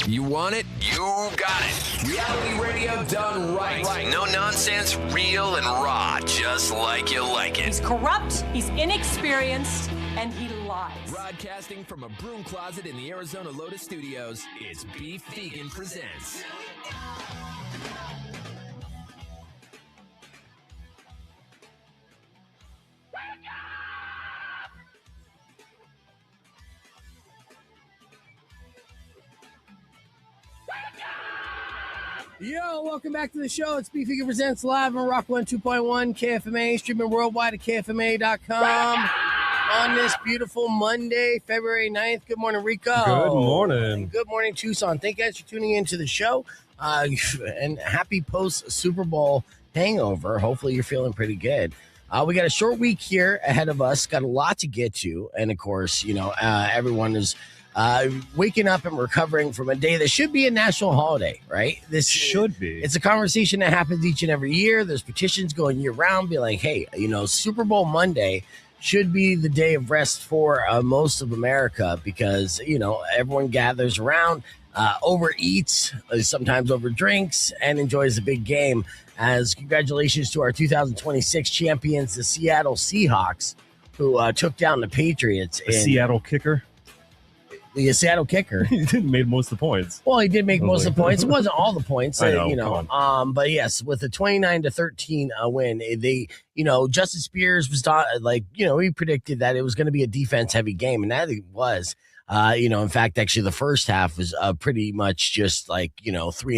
You want it? You got it. Reality radio done right. No nonsense, real and raw, just like you like it. He's corrupt, he's inexperienced, and he lies. Broadcasting from a broom closet in the Arizona Lotus Studios, it's Beef Vegan Presents. Yo, welcome back to the show. It's Beef Vegan Presents live on Rock 102.1 KFMA, streaming worldwide at KFMA.com on this beautiful Monday, February 9th. Good morning, Rico. Good morning. And good morning, Tucson. Thank you guys for tuning into the show. And happy post-Super Bowl hangover. Hopefully you're feeling pretty good. We got a short week here ahead of us. Got a lot to get to. And, of course, everyone is waking up and recovering from a day that should be a national holiday, right? This should be. It's a conversation that happens each and every year. There's petitions going year round, be like, hey, Super Bowl Monday should be the day of rest for most of America because, everyone gathers around, overeats, sometimes overdrinks, and enjoys a big game. As congratulations to our 2026 champions, the Seattle Seahawks, who took down the Patriots. The Seattle kicker? The Seattle kicker. He didn't make most of the points. Well, he did make most of the points. It wasn't all the points, I know, But yes, with a 29-13 win, they, Justin Spears was we predicted that it was going to be a defense-heavy game, and that it was. In fact, actually, the first half was pretty much just 3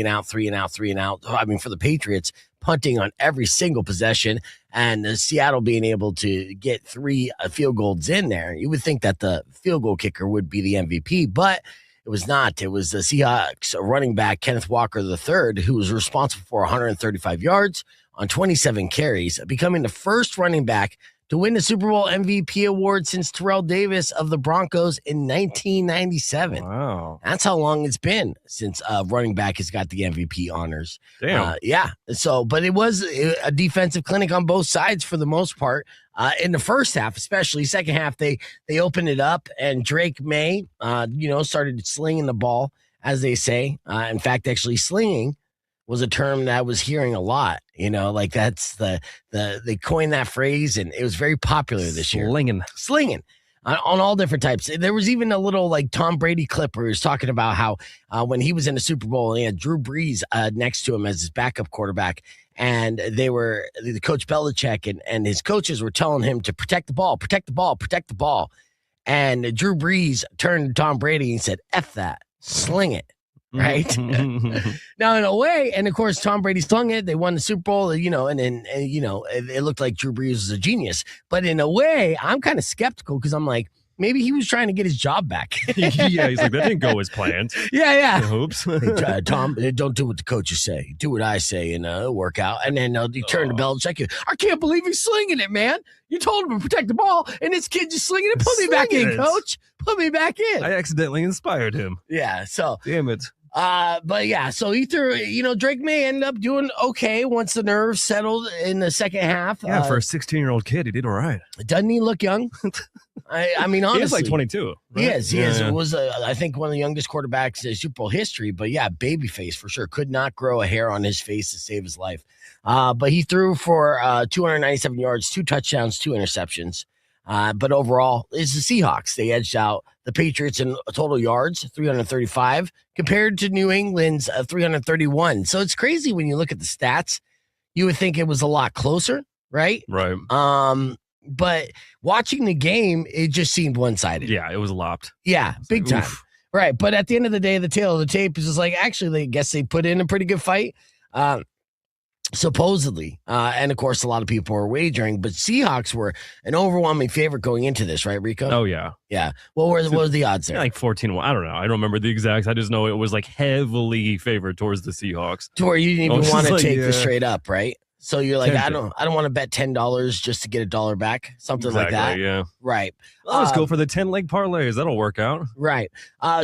and out. I mean, for the Patriots, punting on every single possession, and Seattle being able to get 3 field goals in there. You would think that the field goal kicker would be the MVP, but it was not. It was the Seahawks running back, Kenneth Walker III, who was responsible for 135 yards on 27 carries, becoming the first running back to win the Super Bowl MVP award since Terrell Davis of the Broncos in 1997. Wow. That's how long it's been since running back has got the MVP honors. Damn. Yeah. So, but it was a defensive clinic on both sides for the most part. In the first half, especially second half, they opened it up, and Drake May, started slinging the ball, as they say. In fact, actually slinging was a term that I was hearing a lot, that's they coined that phrase, and it was very popular this year. Slinging on all different types. There was even a little Tom Brady clip where he was talking about how when he was in the Super Bowl, he had Drew Brees next to him as his backup quarterback, and the coach Belichick and his coaches were telling him to protect the ball. And Drew Brees turned to Tom Brady and said, F that, sling it. Right now, in a way, and of course, Tom Brady slung it. They won the Super Bowl, and it looked like Drew Brees was a genius. But in a way, I'm kind of skeptical because I'm like, maybe he was trying to get his job back. Yeah, he's like, that didn't go as planned. Yeah. Oops. Hey, Tom, don't do what the coaches say. Do what I say, and it'll work out. And then you turn to Belichick. I can't believe he's slinging it, man. You told him to protect the ball, and this kid just slinging it. Put me back in, coach. Put me back in. I accidentally inspired him. Yeah, so. Damn it. But yeah, so he threw, Drake May ended up doing okay once the nerves settled in the second half. Yeah, for a 16-year-old kid, he did all right. Doesn't he look young? I mean, honestly. He is like 22. Right? He is. It was, I think, one of the youngest quarterbacks in Super Bowl history. But yeah, baby face for sure. Could not grow a hair on his face to save his life. But he threw for 297 yards, 2 touchdowns, 2 interceptions. But overall, it's the Seahawks. They edged out the Patriots in total yards, 335, compared to New England's 331. So it's crazy when you look at the stats. You would think it was a lot closer, right? Right. But watching the game, it just seemed one-sided. Yeah, it was lopped. Yeah, big time. Oof. Right. But at the end of the day, the tail of the tape is just actually, I guess they put in a pretty good fight. Supposedly, and of course, a lot of people are wagering, but Seahawks were an overwhelming favorite going into this, right, Rico? Oh, yeah. Yeah. What were the odds there? Like 14-1. I don't know. I don't remember the exacts. I just know it was heavily favored towards the Seahawks. To where you didn't even want to take the yeah. straight up, right? So you're like, I Tempting. don't want to bet $10 just to get $1 back, something like that. Yeah. Right. Let's go for the 10-leg parlays. That'll work out. Right.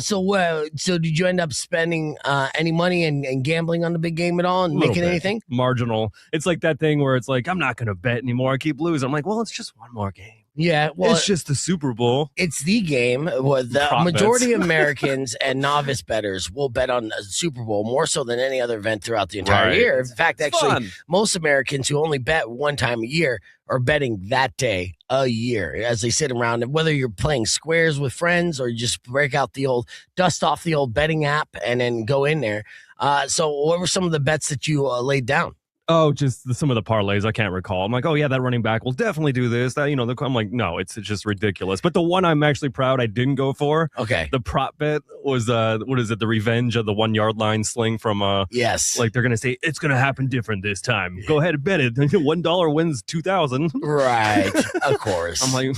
So did you end up spending any money and gambling on the big game at all and making anything? Marginal. It's like that thing where it's like, I'm not going to bet anymore. I keep losing. I'm like, well, it's just one more game. Yeah, well, it's just the Super Bowl. it's the game. Well, the Prop majority bets. of Americans and novice bettors will bet on the Super Bowl more so than any other event throughout the entire Right. year. In fact, It's actually, fun. most Americans who only bet one time a year are betting that day a year as they sit around. And whether you're playing squares with friends or you just break out dust off the old betting app and then go in there. So what were some of the bets that you laid down? Oh, just some of the parlays I can't recall. I'm like, oh yeah, that running back will definitely do this. That I'm like, no, it's just ridiculous. But the one I'm actually proud I didn't go for. Okay. The prop bet was what is it? The revenge of the 1 yard line sling from Yes. like they're gonna say it's gonna happen different this time. Go ahead and bet it. $1 wins 2,000. Right. Of course. I'm like,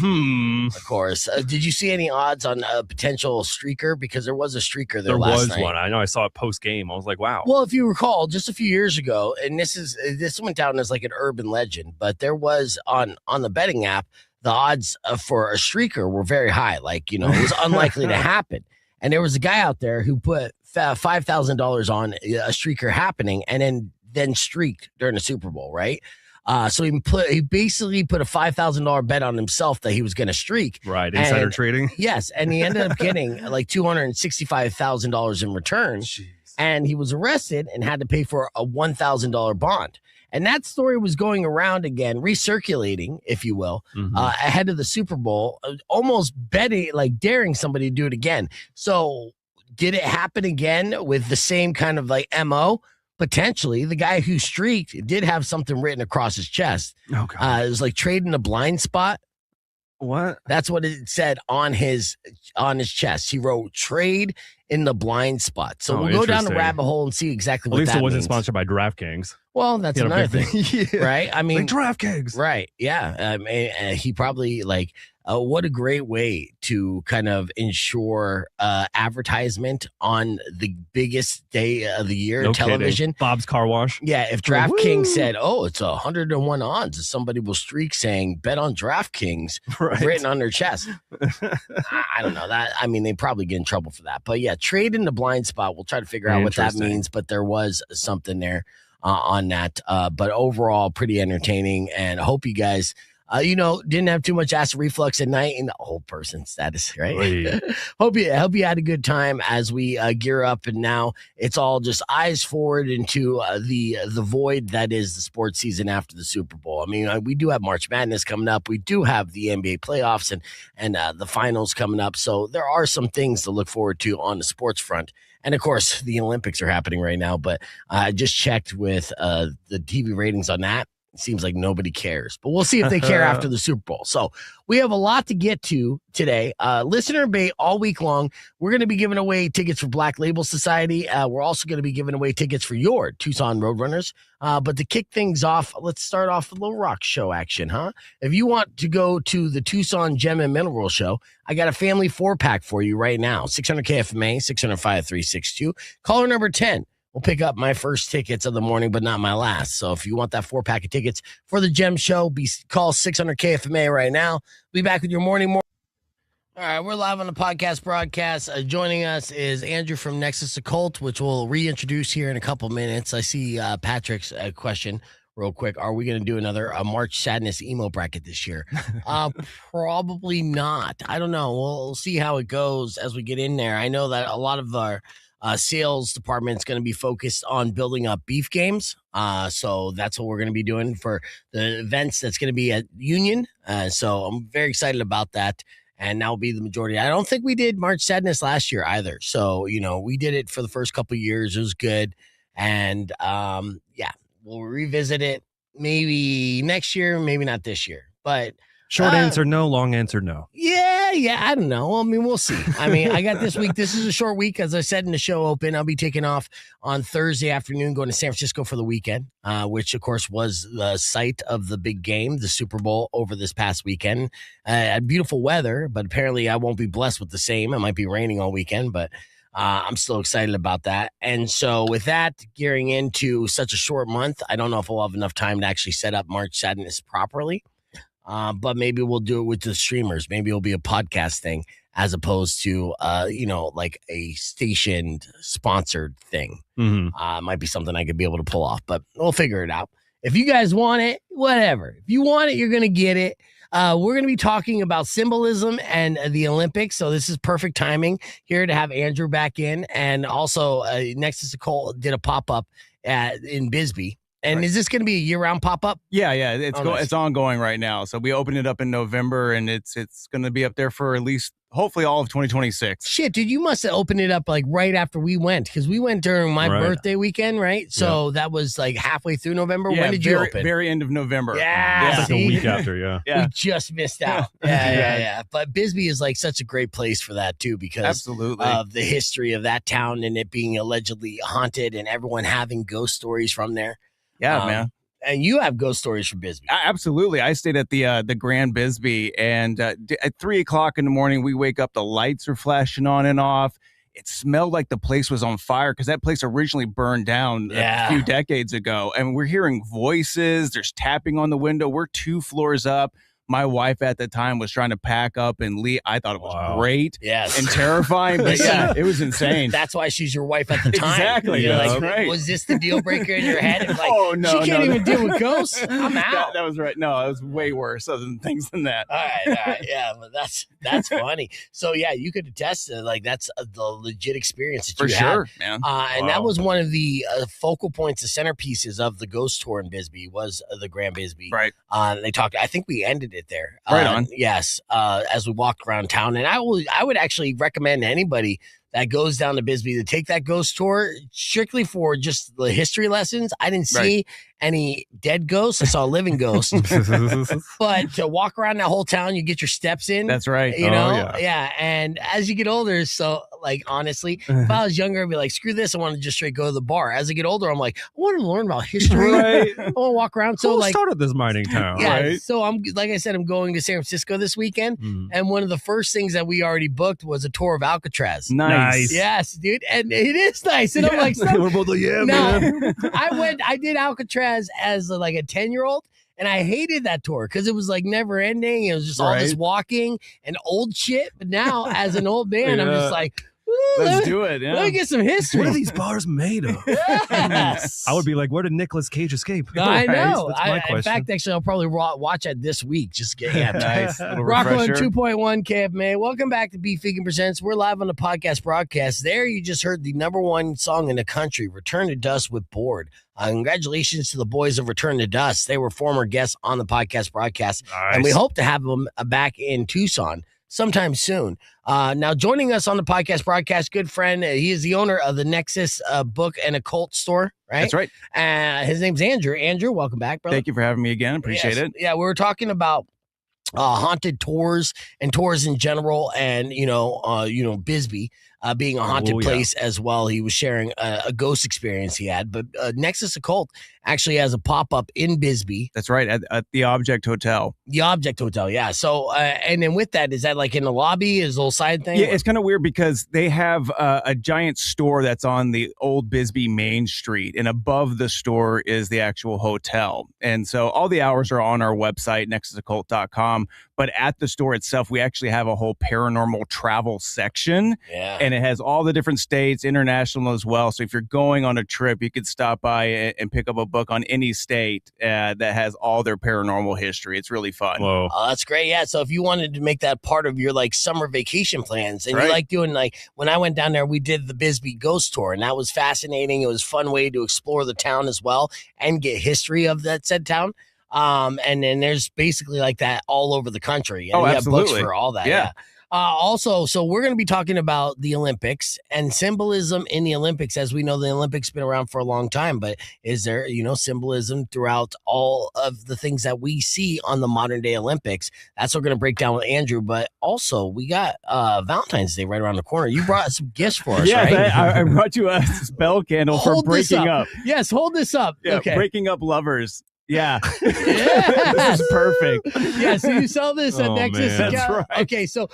Of course. Did you see any odds on a potential streaker? Because there was a streaker there last was night. one. I know I saw it post game. I was like, wow. Well, if you recall, just a few years ago, and this went down as like an urban legend, but there was on the betting app, the odds for a streaker were very high. Like, it was unlikely to happen. And there was a guy out there who put $5,000 on a streaker happening and then streaked during the Super Bowl, right? So he basically put a $5,000 bet on himself that he was going to streak. Right, insider trading. Yes, and he ended up getting like $265,000 in return. Jeez. And he was arrested and had to pay for a $1,000 bond. And that story was going around again, recirculating, if you will, ahead of the Super Bowl, almost betting, like daring somebody to do it again. So did it happen again with the same kind of like MO? Potentially. The guy who streaked did have something written across his chest. Oh, God. It was like trading a blind spot. What? That's what it said on his chest. He wrote "trade in the blind spot." So we'll go down the interesting. rabbit hole and see exactly At what least that it wasn't means. sponsored by DraftKings. Well, that's You know, another big thing, yeah. right? I mean, Like DraftKings. right? Yeah. He probably like. What a great way to kind of ensure advertisement on the biggest day of the year No in television. kidding. Bob's Car Wash. Yeah, if DraftKings said, "Oh, it's 101 odds," somebody will streak saying "Bet on DraftKings" Right. written on their chest. I don't know that. I mean, they probably get in trouble for that. But yeah, trade in the blind spot. We'll try to figure out what that Interesting. means. But there was something there on that. But overall, pretty entertaining. And I hope you guys. Didn't have too much acid reflux at night in the old person status, right? Right. hope you had a good time as we gear up, and now it's all just eyes forward into the void that is the sports season after the Super Bowl. I mean, we do have March Madness coming up. We do have the NBA playoffs and the finals coming up. So there are some things to look forward to on the sports front. And of course, the Olympics are happening right now. But I just checked with the TV ratings on that. It seems like nobody cares, but we'll see if they care after the Super Bowl. So we have a lot to get to today. Listener debate all week long. We're going to be giving away tickets for Black Label Society. We're also going to be giving away tickets for your Tucson Roadrunners. But to kick things off, let's start off with a little rock show action, huh? If you want to go to the Tucson Gem and Mineral Show, I got a family 4-pack for you right now. 600 KFMA, 605-362. Caller number 10. We'll pick up my first tickets of the morning, but not my last. So if you want that 4-pack of tickets for the Gem Show, call 600 KFMA right now. Be back with your morning. All right, we're live on the podcast broadcast. Joining us is Andrew from Nexus Occult, which we'll reintroduce here in a couple minutes. I see Patrick's question real quick. Are we going to do another March Sadness emo bracket this year? Probably not. I don't know. We'll see how it goes as we get in there. I know that a lot of our sales department is going to be focused on building up beef games. So that's what we're going to be doing for the events that's going to be at Union. So I'm very excited about that. And that will be the majority. I don't think we did March Sadness last year either. So, we did it for the first couple of years. It was good. And yeah, we'll revisit it maybe next year, maybe not this year. But Short answer, no. Long answer, no. Yeah, I don't know. I mean, we'll see. I mean, I got this week. This is a short week. As I said in the show open, I'll be taking off on Thursday afternoon, going to San Francisco for the weekend, which, of course, was the site of the big game, the Super Bowl, over this past weekend. Had beautiful weather, but apparently I won't be blessed with the same. It might be raining all weekend, but I'm still excited about that. And so with that, gearing into such a short month, I don't know if we'll have enough time to actually set up March Sadness properly. But maybe we'll do it with the streamers. Maybe it'll be a podcast thing as opposed to, like a stationed sponsored thing. Mm-hmm. Might be something I could be able to pull off, but we'll figure it out. If you guys want it, whatever. If you want it, you're going to get it. We're going to be talking about symbolism and the Olympics. So this is perfect timing here to have Andrew back in. And also Nexus Occult did a pop-up in Bisbee. And is this going to be a year-round pop-up? Yeah. It's ongoing right now. So we opened it up in November, and it's going to be up there for at least, hopefully, all of 2026. Shit, dude, you must have opened it up like right after we went, because we went during my birthday weekend, right? So that was like halfway through November. Yeah, when did you open? Very end of November. Yeah, It's like a week after, yeah. We just missed out. Yeah. But Bisbee is like such a great place for that too, because Absolutely. of the history of that town and it being allegedly haunted and everyone having ghost stories from there. Yeah, man. And you have ghost stories from Bisbee. Absolutely. I stayed at the Grand Bisbee, and at 3:00 in the morning, we wake up, the lights are flashing on and off. It smelled like the place was on fire because that place originally burned down a few decades ago. And we're hearing voices. There's tapping on the window. We're 2 floors up. My wife at the time was trying to pack up and leave. I thought it was great and terrifying, but yeah, it was insane. That's why she's your wife at the time. Exactly. You're That's like, right. Was this the deal breaker in your head? Like, oh, no. She can't even deal with ghosts. I'm out. That was right. No, it was way worse other things than that. All right. Yeah, but that's funny. So, yeah, you could attest to, like, that's the legit experience that you had. For sure, man. And that was one of the focal points, the centerpieces of the ghost tour in Bisbee was the Grand Bisbee. Right. They talked, I think we ended it there. Right on. Yes, as we walked around town. And I would actually recommend anybody that goes down to Bisbee to take that ghost tour strictly for just the history lessons. I didn't see any dead ghosts. I saw living ghosts. But to walk around that whole town, you get your steps in. That's right. You know? Yeah. And as you get older, so like honestly, if I was younger, I'd be like, screw this. I want to just straight go to the bar. As I get older, I'm like, I want to learn about history. Right. I want to walk around. So Who like started this mining town? Yeah. Right? So I'm like I said, I'm going to San Francisco this weekend. And one of the first things that we already booked was a tour of Alcatraz. Nice. Yes, dude. And it is nice. And I'm like, we're both like, man. I did Alcatraz as like a 10-year-old. And I hated that tour because it was like never ending. It was just all this walking and old shit. But now, as an old man, I'm just like, let's do it. Let me get some history. What are these bars made of? Yes. I would be like, where did Nicolas Cage escape? I know. That's my question. In fact, actually, I'll probably watch it this week. Just get nice. Rock 2.1 KFMA. Welcome back to Beef Vegan Presents. We're live on the podcast broadcast. There, you just heard the #1 song in the country, Return to Dust with Bored. Congratulations to the boys of Return to Dust. They were former guests on the podcast broadcast, and we hope to have them back in Tucson sometime soon. Now, joining us on the podcast broadcast, good friend. He is the owner of the Nexus Book and Occult store, right? That's right. His name's Andrew. Andrew, welcome back, brother. Thank you for having me again. Appreciate it. Yeah, we were talking about haunted tours and tours in general, and Bisbee being a haunted place as well. He was sharing a ghost experience he had, but Nexus Occult actually has a pop-up in Bisbee. That's right, at the Object Hotel. The Object Hotel, yeah. So, and then with that, is that like in the lobby, is a little side thing? Yeah, it's kind of weird because they have a giant store that's on the old Bisbee Main Street, and above the store is the actual hotel. And so all the hours are on our website, nexusoccult.com. But at the store itself, we actually have a whole paranormal travel section. Yeah. And it has all the different states, international as well. So if you're going on a trip, you could stop by and pick up a book on any state that has all their paranormal history. It's really fun. Whoa. Oh, that's great. Yeah. So if you wanted to make that part of your like summer vacation plans, and you like doing like when I went down there, we did the Bisbee Ghost Tour, and that was fascinating. It was a fun way to explore the town as well and get history of that said town. And then there's basically like that all over the country. And we have books for all that. Yeah. Also, so we're going to be talking about the Olympics and symbolism in the Olympics. As we know, the Olympics been around for a long time, but is there, symbolism throughout all of the things that we see on the modern day Olympics? That's what we're going to break down with Andrew. But also, we got Valentine's Day right around the corner. You brought some gifts for us, right? I brought you a spell candle for breaking up. Yes, hold this up. Yeah, okay. Breaking up lovers. Yeah. Yes. This is perfect. Yeah, so you sell this at Nexus. Man. That's right. Okay, so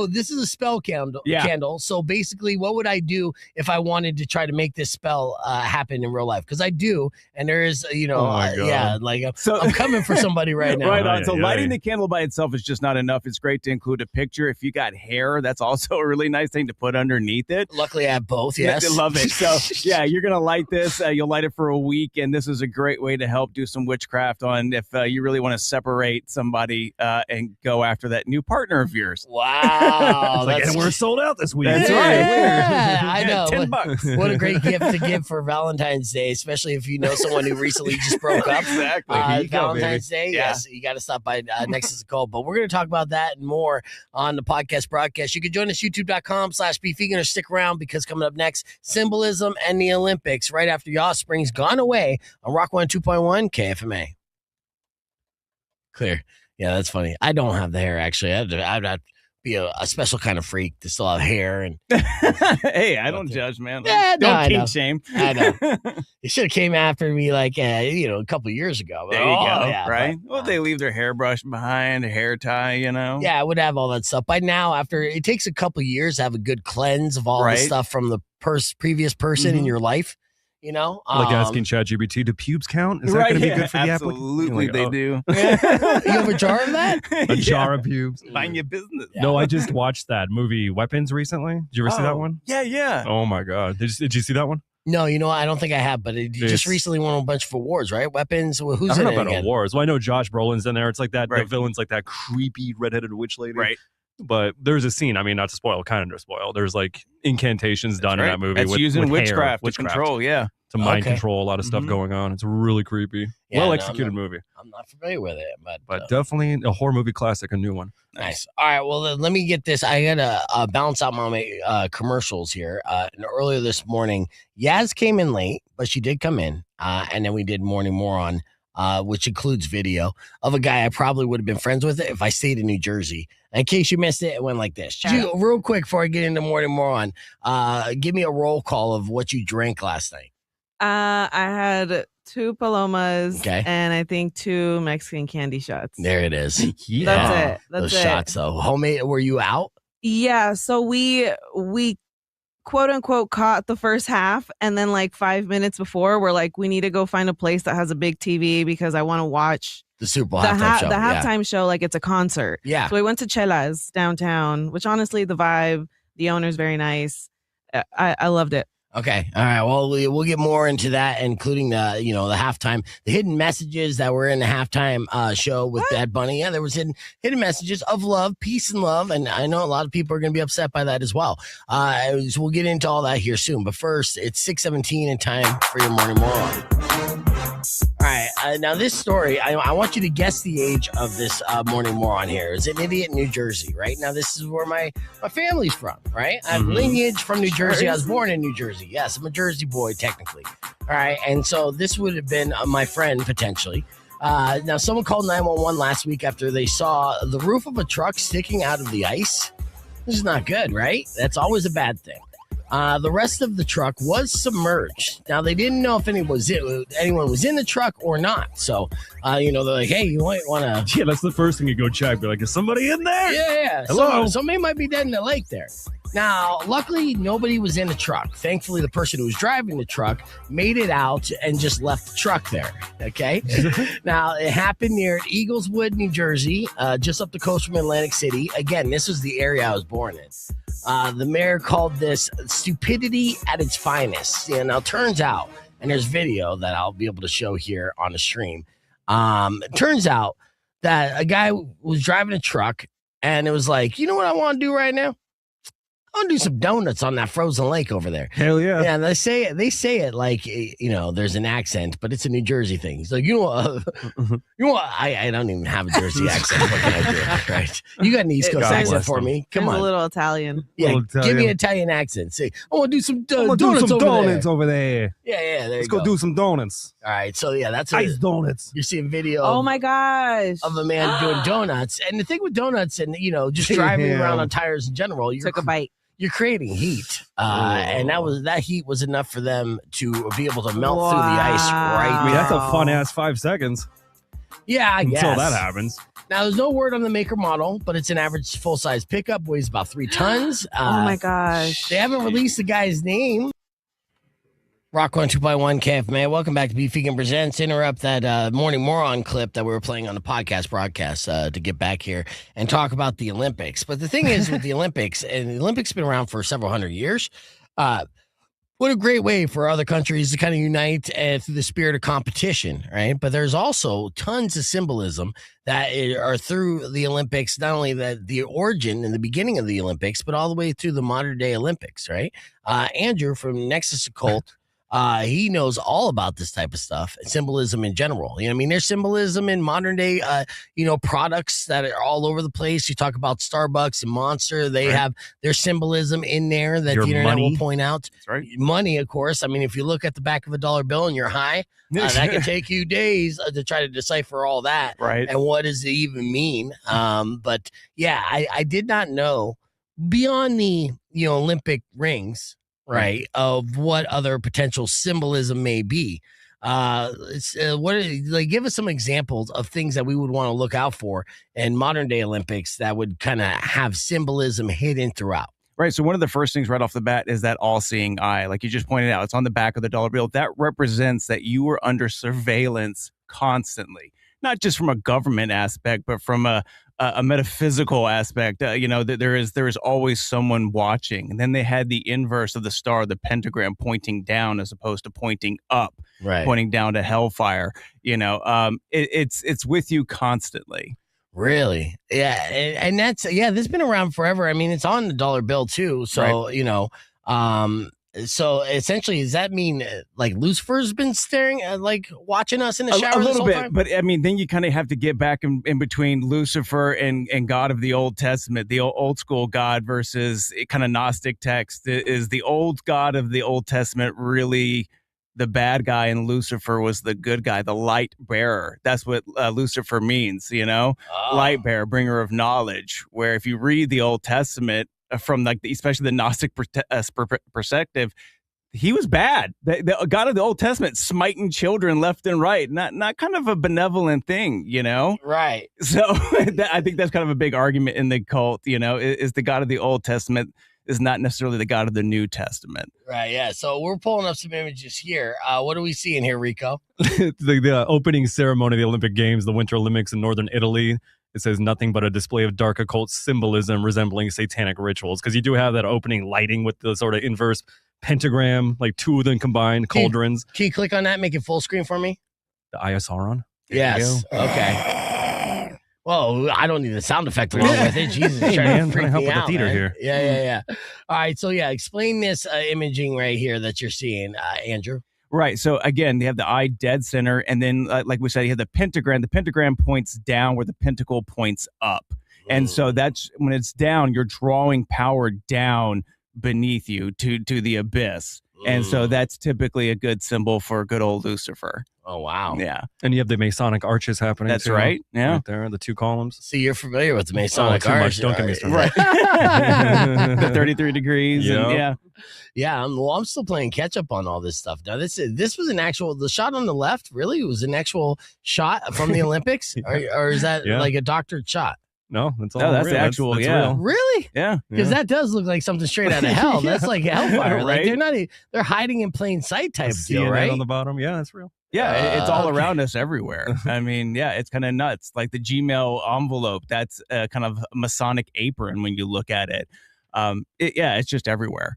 this is a spell candle. So basically, what would I do if I wanted to try to make this spell happen in real life? Because I do, and there is, I'm coming for somebody right now. Right on. So lighting the candle by itself is just not enough. It's great to include a picture. If you got hair, that's also a really nice thing to put underneath it. Luckily, I have both. Yes, I love it. So yeah, you're gonna light this. You'll light it for a week, and this is a great way to help do some witchcraft witchcraft on if you really want to separate somebody and go after that new partner of yours. Wow. It's like, and we're sold out this week. That's Yeah, right. yeah, I know. $10. What a great gift to give for Valentine's Day, especially if you know someone who recently just broke up. Exactly. Here you go, Valentine's Day, Yeah. yes, you got to stop by Nexus Occult. But we're going to talk about that and more on the podcast broadcast. You can join us, youtube.com/beefvegan, or stick around because coming up next, symbolism and the Olympics right after Yas Spring's gone away on Rock 102.1 KFMA. Clear. Yeah, that's funny. I don't have the hair, actually. I'd have to be a special kind of freak to still have hair. And Hey, I don't judge, man. Yeah, no, I don't know. kink shame. I know. It should have came after me like, a couple years ago. There you go, Yeah, right? but, Well, they leave their hairbrush behind, a hair tie, yeah, I would have all that stuff. By now, after it takes a couple years to have a good cleanse of all the Right. stuff from the previous person in Mhm. your life, Like asking ChatGPT, do pubes count? Is that Right, going to be yeah, good for the absolutely, application? they do. You have a jar of that? A jar of pubes. Mind your business. Yeah. No, I just watched that movie Weapons recently. Did you ever see that one? Yeah, yeah. Oh my God. Did you see that one? No, I don't think I have, but it just It's- recently won a bunch of awards, right? Weapons. Who's I don't in know it about again? awards. Well, I know Josh Brolin's in there. It's like that. The Right. villain's like that creepy redheaded witch lady. Right. But there's a scene. I mean, not to spoil, kind of to spoil. There's like incantations done in Right. that movie. That's with, using with hair, witchcraft to control, yeah. to mind Okay. control a lot of stuff Mhm. going on. It's really creepy. Yeah, Well no, executed movie, I'm not familiar with it, but definitely a horror movie classic, a new one. nice. All right, well, let me get this. I got to balance out my commercials here. And earlier this morning, Yas came in late, but she did come in. And then we did Morning Moron, which includes video of a guy I probably would have been friends with if I stayed in New Jersey. In case you missed it, it went like this. Real quick before I get into Morning Moron, give me a roll call of what you drank last night. I had 2 palomas Okay. and I think 2 Mexican candy shots. There it is. That's it. That's Those it. shots, though. Homemade, were you out? Yeah. So we quote unquote caught the first half, and then like 5 minutes before, we're like, we need to go find a place that has a big TV because I want to watch The Super Bowl the halftime show. the halftime show like it's a concert. Yeah. So we went to Chelas downtown, which honestly, the vibe, the owner's very nice. I loved it. Okay. All right. Well, we'll get more into that, including the halftime, the hidden messages that were in the halftime show with Bad Bunny. Yeah, there was hidden messages of love, peace, and love, and I know a lot of people are going to be upset by that as well. So we'll get into all that here soon. But first, it's 6:17 and time for your Morning Moron. All right. Now this story, I want you to guess the age of this Morning Moron here. It's an idiot in New Jersey, right? Now this is where my family's from, right? I have Mhm. lineage from New Jersey. I was born in New Jersey. Yes, I'm a Jersey boy technically. All right. And so this would have been my friend potentially. Now someone called 911 last week after they saw the roof of a truck sticking out of the ice. This is not good, right? That's always a bad thing. The rest of the truck was submerged. Now, they didn't know if anyone was in the truck or not. So, they're like, hey, you might want to... Yeah, that's the first thing you go check. Be like, is somebody in there? Yeah. Hello? Somebody might be dead in the lake there. Now, luckily, nobody was in the truck. Thankfully, the person who was driving the truck made it out and just left the truck there. Okay. Now, it happened near Eagleswood, New Jersey, just up the coast from Atlantic City. Again, this was the area I was born in. The mayor called this stupidity at its finest. Yeah, now, turns out, and there's video that I'll be able to show here on the stream. It turns out that a guy was driving a truck and it was like, you know what I want to do right now? I want to do some donuts on that frozen lake over there. Hell yeah. Yeah, they say it like, there's an accent, but it's a New Jersey thing. He's like, I don't even have a Jersey accent. What can I do? Right? You got an East Coast God accent bless for them. me. Come There's on. a little Italian. Yeah, little give me Italian. an Italian accent. Say, I want to do some I'm gonna donuts do some over donuts there. over there. Yeah, there Let's you go go. do some donuts. All right, so yeah, that's Ice donuts. you're seeing video. Oh my gosh. of a man doing donuts, and the thing with donuts, and just driving Damn. around on tires in general, Took a bite. you're creating heat, and that heat was enough for them to be able to melt through the ice right I mean, there. that's a fun ass 5 seconds Yeah, I guess. until that happens. Now, there's no word on the maker model, but it's an average full-size pickup, weighs about 3 tons. Oh my gosh. They haven't released the guy's name. Rock 102.1 KFMA. Welcome back to Beef Vegan Presents. Interrupt that Morning Moron clip that we were playing on the podcast broadcast to get back here and talk about the Olympics. But the thing is with the Olympics, and the Olympics been around for several hundred years, What a great way for other countries to kind of unite through the spirit of competition, right? But there's also tons of symbolism that are through the Olympics, not only the origin and the beginning of the Olympics, but all the way through the modern day Olympics, right? Andrew from Nexus Occult, he knows all about this type of stuff, symbolism in general. You know what I mean? There's symbolism in modern day, products that are all over the place. You talk about Starbucks and Monster. They have their symbolism in there that Your the internet money. will point out. That's right. Money, of course. I mean, if you look at the back of a dollar bill and you're high, that can take you days to try to decipher all that. Right. And what does it even mean? But yeah, I did not know beyond the Olympic rings, right, of what other potential symbolism may be. Give us some examples of things that we would want to look out for in modern day Olympics that would kind of have symbolism hidden throughout. Right. So one of the first things right off the bat is that all-seeing eye. Like you just pointed out, it's on the back of the dollar bill. That represents that you are under surveillance constantly, not just from a government aspect, but from a metaphysical aspect. That there is always someone watching. And then they had the inverse of the star, the pentagram, pointing down as opposed to pointing up, Right. pointing down to hellfire. It's with you constantly. Really? Yeah. And that's, this has been around forever. I mean, it's on the dollar bill too. So, so essentially, does that mean like Lucifer's been staring at, like watching us in the shower a this little whole bit, time? but I mean, then you kind of have to get back in between Lucifer and God of the Old Testament, the old school God versus kind of Gnostic text. Is the old God of the Old Testament really the bad guy, and Lucifer was the good guy, the light bearer? That's what Lucifer means, light bearer, bringer of knowledge. Where if you read the Old Testament from especially the Gnostic perspective, he was bad. The God of the Old Testament smiting children left and right, not kind of a benevolent thing, Right. So I think that's kind of a big argument in the cult, is the God of the Old Testament is not necessarily the God of the New Testament. Right. Yeah. So we're pulling up some images here. What are we seeing here, Rico? the opening ceremony of the Olympic Games, the Winter Olympics in northern Italy. It says nothing but a display of dark occult symbolism resembling satanic rituals. Because you do have that opening lighting with the sort of inverse pentagram, like two of them combined, cauldrons. Can you click on that? Make it full screen for me? The Eye of Sauron. Yes. Okay. Well, I don't need the sound effect along with it. Jesus, Hey, man, trying to help freak me with the out, theater man. here. Yeah. All right. So explain this imaging right here that you're seeing, Andrew. Right. So again, they have the eye dead center, and then like we said, you have the pentagram. The pentagram points down where the pentacle points up. And so that's when it's down, you're drawing power down beneath you to the abyss. And so that's typically a good symbol for good old Lucifer. Oh, wow. Yeah. And you have the Masonic arches happening. That's too, right. Yeah. Right there, the two columns. So you're familiar with the Masonic too much. Arch. Don't get me started. Right. The 33 degrees. Yeah. And yeah. Yeah, I'm still playing catch up on all this stuff. Now, this was an actual, the shot on the left really was an actual shot from the Olympics? or is that like a doctored shot? No, that's all. No, that's real. the actual, That's yeah. real. Really? Yeah. Because that does look like something straight out of hell. That's like hellfire. Like Right? they're hiding in plain sight type deal, CNN right? on the bottom. Yeah, that's real. Yeah, it's all okay. around us everywhere. I mean, yeah, it's kind of nuts. Like the Gmail envelope, that's kind of a Masonic apron when you look at it. It's just everywhere.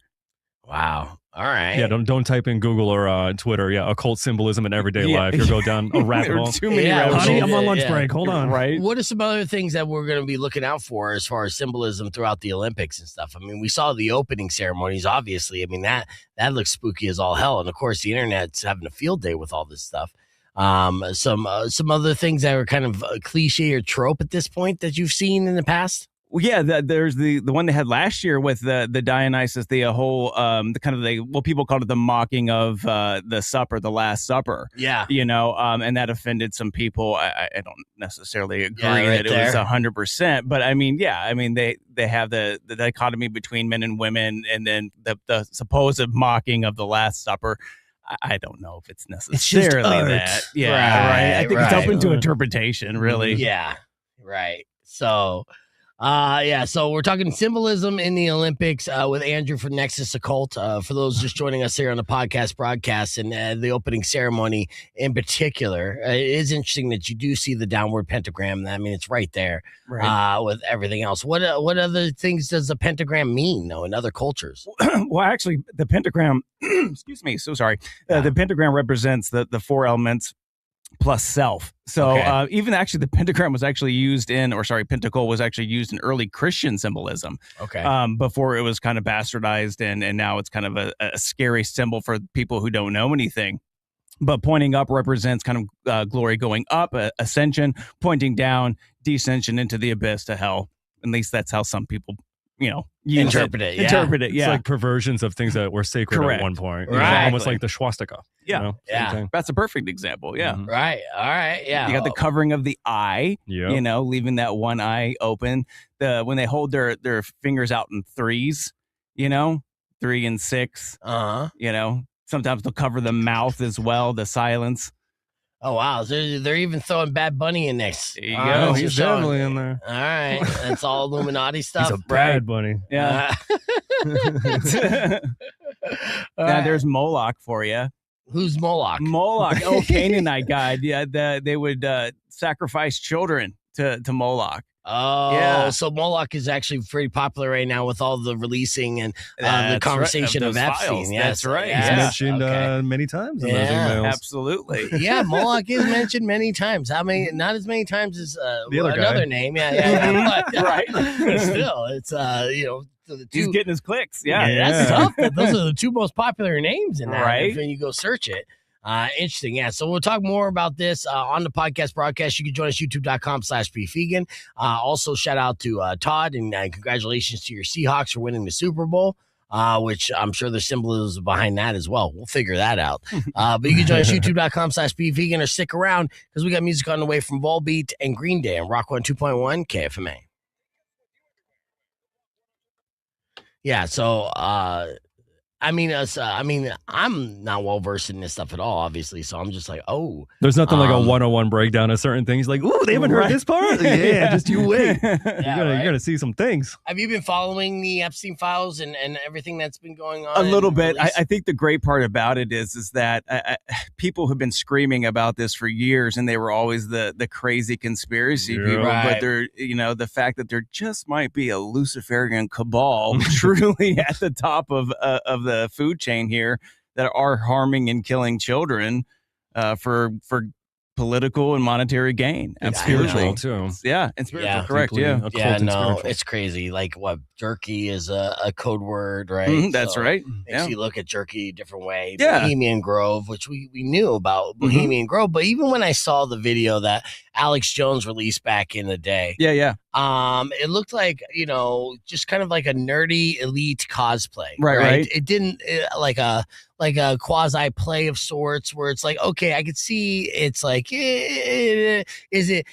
Wow. All right. Yeah, don't type in Google or Twitter. Yeah, occult symbolism in everyday life. You'll go down a rabbit There are hole. too many Yeah, rabbit Honey, holes. I'm on lunch Yeah. break. Hold on. Right? What are some other things that we're going to be looking out for as far as symbolism throughout the Olympics and stuff? I mean, we saw the opening ceremonies, obviously. I mean, that looks spooky as all hell. And of course, the internet's having a field day with all this stuff. Some other things that are kind of cliche or trope at this point that you've seen in the past? Well, yeah, there's the one they had last year with the Dionysus, the whole the kind of what people called it the mocking of the supper, the Last Supper. Yeah. And that offended some people. I don't necessarily agree right that it was 100%, but I mean, they have the dichotomy between men and women, and then the supposed mocking of the Last Supper. I don't know if it's necessarily art. that. Yeah, right. I think it's right. open to interpretation, really. Yeah. Right. So, Yeah, so we're talking symbolism in the Olympics with Andrew from Nexus Occult. For those just joining us here on the podcast broadcast and the opening ceremony in particular, it is interesting that you do see the downward pentagram. I mean, it's right there with everything else. What other things does the pentagram mean, though, in other cultures? Well, actually, the pentagram, excuse me, so sorry. The pentagram represents the four elements plus self. So even actually the pentacle was actually used in early Christian symbolism. Before it was kind of bastardized and now it's kind of a scary symbol for people who don't know anything. But pointing up represents kind of glory going up, ascension, pointing down, descension into the abyss to hell. At least that's how some people interpret it. It's like perversions of things that were sacred at one point. Right. Almost like the swastika. That's a perfect example. Yeah. Mhm. Right. All right. Yeah. You got the covering of the eye, leaving that one eye open. When they hold their fingers out in threes, 3 and 6. Sometimes they'll cover the mouth as well, the silence. Oh, wow. They're even throwing Bad Bunny in this. There you go. He's definitely in there. All right. That's all Illuminati stuff. He's a Bad Bunny. Yeah. Now there's Moloch for you. Who's Moloch? Moloch, Canaanite god. Yeah, they would sacrifice children to Moloch. Oh, yeah. So Moloch is actually pretty popular right now with all the releasing and the conversation of Epstein. Yes, that's right. He's mentioned many times in those emails. Absolutely. Yeah, Moloch is mentioned many times. How many? Not as many times as the other another guy. name. Yeah. But, Right. But still, it's the two. He's getting his clicks. That's tough. Those are the two most popular names in that. Right. When you go search it. Interesting. Yeah. So we'll talk more about this on the podcast broadcast. You can join us, youtube.com/beefvegan. Also, shout out to Todd and congratulations to your Seahawks for winning the Super Bowl, which I'm sure there's symbolism behind that as well. We'll figure that out. But you can join us, youtube.com/beefvegan, or stick around because we got music on the way from Volbeat and Green Day and Rock 102.1 KFMA. Yeah. So, I'm not well versed in this stuff at all, obviously. So I'm just like, oh, there's nothing like a 101 breakdown of certain things. Like, ooh, they haven't heard this part. Yeah, just you wait. You're gonna see some things. Have you been following the Epstein files and everything that's been going on? A little bit. I think the great part about it is that people have been screaming about this for years, and they were always the crazy conspiracy people. Right. But they're the fact that there just might be a Luciferian cabal truly at the top of the food chain here that are harming and killing children for political and monetary gain. And spiritual too. And spiritual. Correct. Deeply spiritual. It's crazy. Like what jerky is a code word, right? Mm-hmm, that's right. Makes you look at jerky a different way. Yeah. Bohemian Grove, which we knew about Bohemian Grove, but even when I saw the video that Alex Jones released back in the day, it looked like just kind of like a nerdy elite cosplay, right? It didn't like a quasi play of sorts where it's like, okay, I could see it's like, is it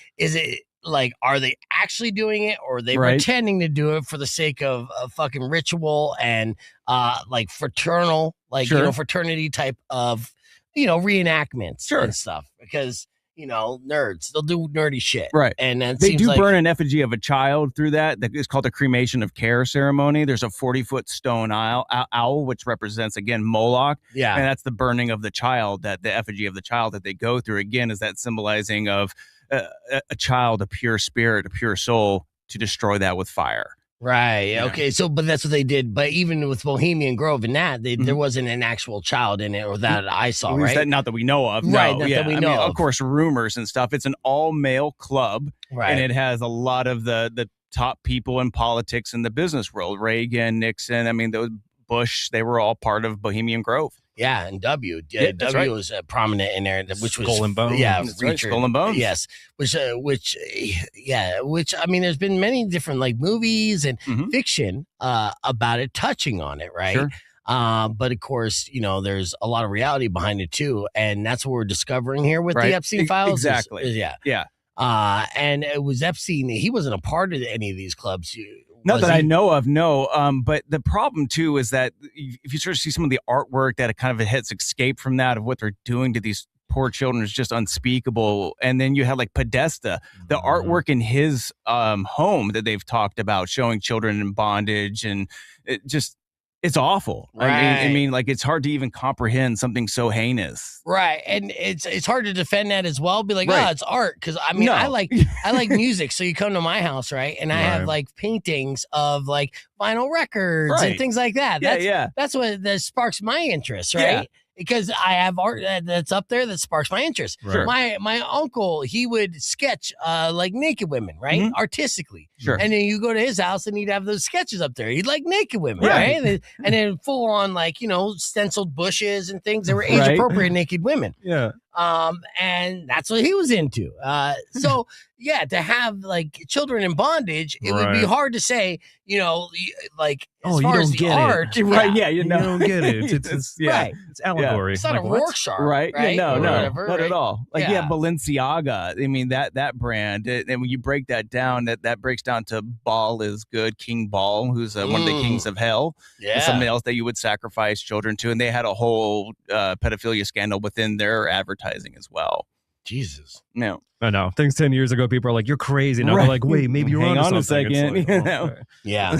like, are they actually doing it or are they pretending to do it for the sake of fucking ritual and like fraternal, like fraternity type of reenactments and stuff? Because nerds, they'll do nerdy shit. Right. And then they do burn an effigy of a child through that. It's called the cremation of care ceremony. There's a 40-foot stone owl, which represents, again, Moloch. Yeah. And that's the burning of the child, that the effigy of the child that they go through. Again, is that symbolizing of a child, a pure spirit, a pure soul, to destroy that with fire. Right. Okay. So, but that's what they did. But even with Bohemian Grove and that, there wasn't an actual child in it, or that I saw. At least right. not that we know of. Right. No, That we know of. Of course, rumors and stuff. It's an all-male club, and it has a lot of the top people in politics in the business world. Reagan, Nixon. I mean, those Bush. They were all part of Bohemian Grove. Yeah, and W was prominent in there, which was Skull and Bone. Yeah, Skull and Bones. Yes, which I mean, there's been many different like movies and fiction about it, touching on it, right? Sure. But of course, there's a lot of reality behind it too, and that's what we're discovering here with the Epstein files. Exactly. Yeah. And it was Epstein. He wasn't a part of any of these clubs. Not that I know of, no. But the problem, too, is that if you sort of see some of the artwork that kind of has escaped from that, of what they're doing to these poor children is just unspeakable. And then you had like Podesta, the artwork in his home that they've talked about showing children in bondage, and it's awful. Right. I mean, like, it's hard to even comprehend something so heinous. Right. And it's hard to defend that as well. Be like, Right. oh, it's art. Because I mean, No. I like music. So you come to my house, right? And I have Right. like paintings of like vinyl records and Right. things like that. Yeah, That's what that sparks my interest, right? Yeah. Because I have art that's up there that sparks my interest. Right. My uncle, he would sketch like naked women, right? Mhm. Artistically. Sure. And then you go to his house and he'd have those sketches up there. He'd like naked women, Right. right? And then full on like, stenciled bushes and things that were age appropriate naked women. Yeah. And that's what he was into. So yeah, to have like children in bondage, it would be Right. hard to say, like as Oh, you far don't as the get it. art, Right. Yeah. You You know. don't get it. It's right. It's allegory. It's not Like, a what? Rorschach, Right. right? Yeah, Or no, whatever, not right? at all. Like, Yeah. Balenciaga. I mean, that brand, and when you break that down, that breaks down to Baal is good. King Baal, who's one of the kings of hell, Yeah. is something else that you would sacrifice children to. And they had a whole pedophilia scandal within their advertising as well. Jesus. No. I know. Things 10 years ago, people are like, "You're crazy." Now they're Right. like, "Wait, maybe you're Hang onto on a something." It's second, like, you oh, know. okay. Yeah.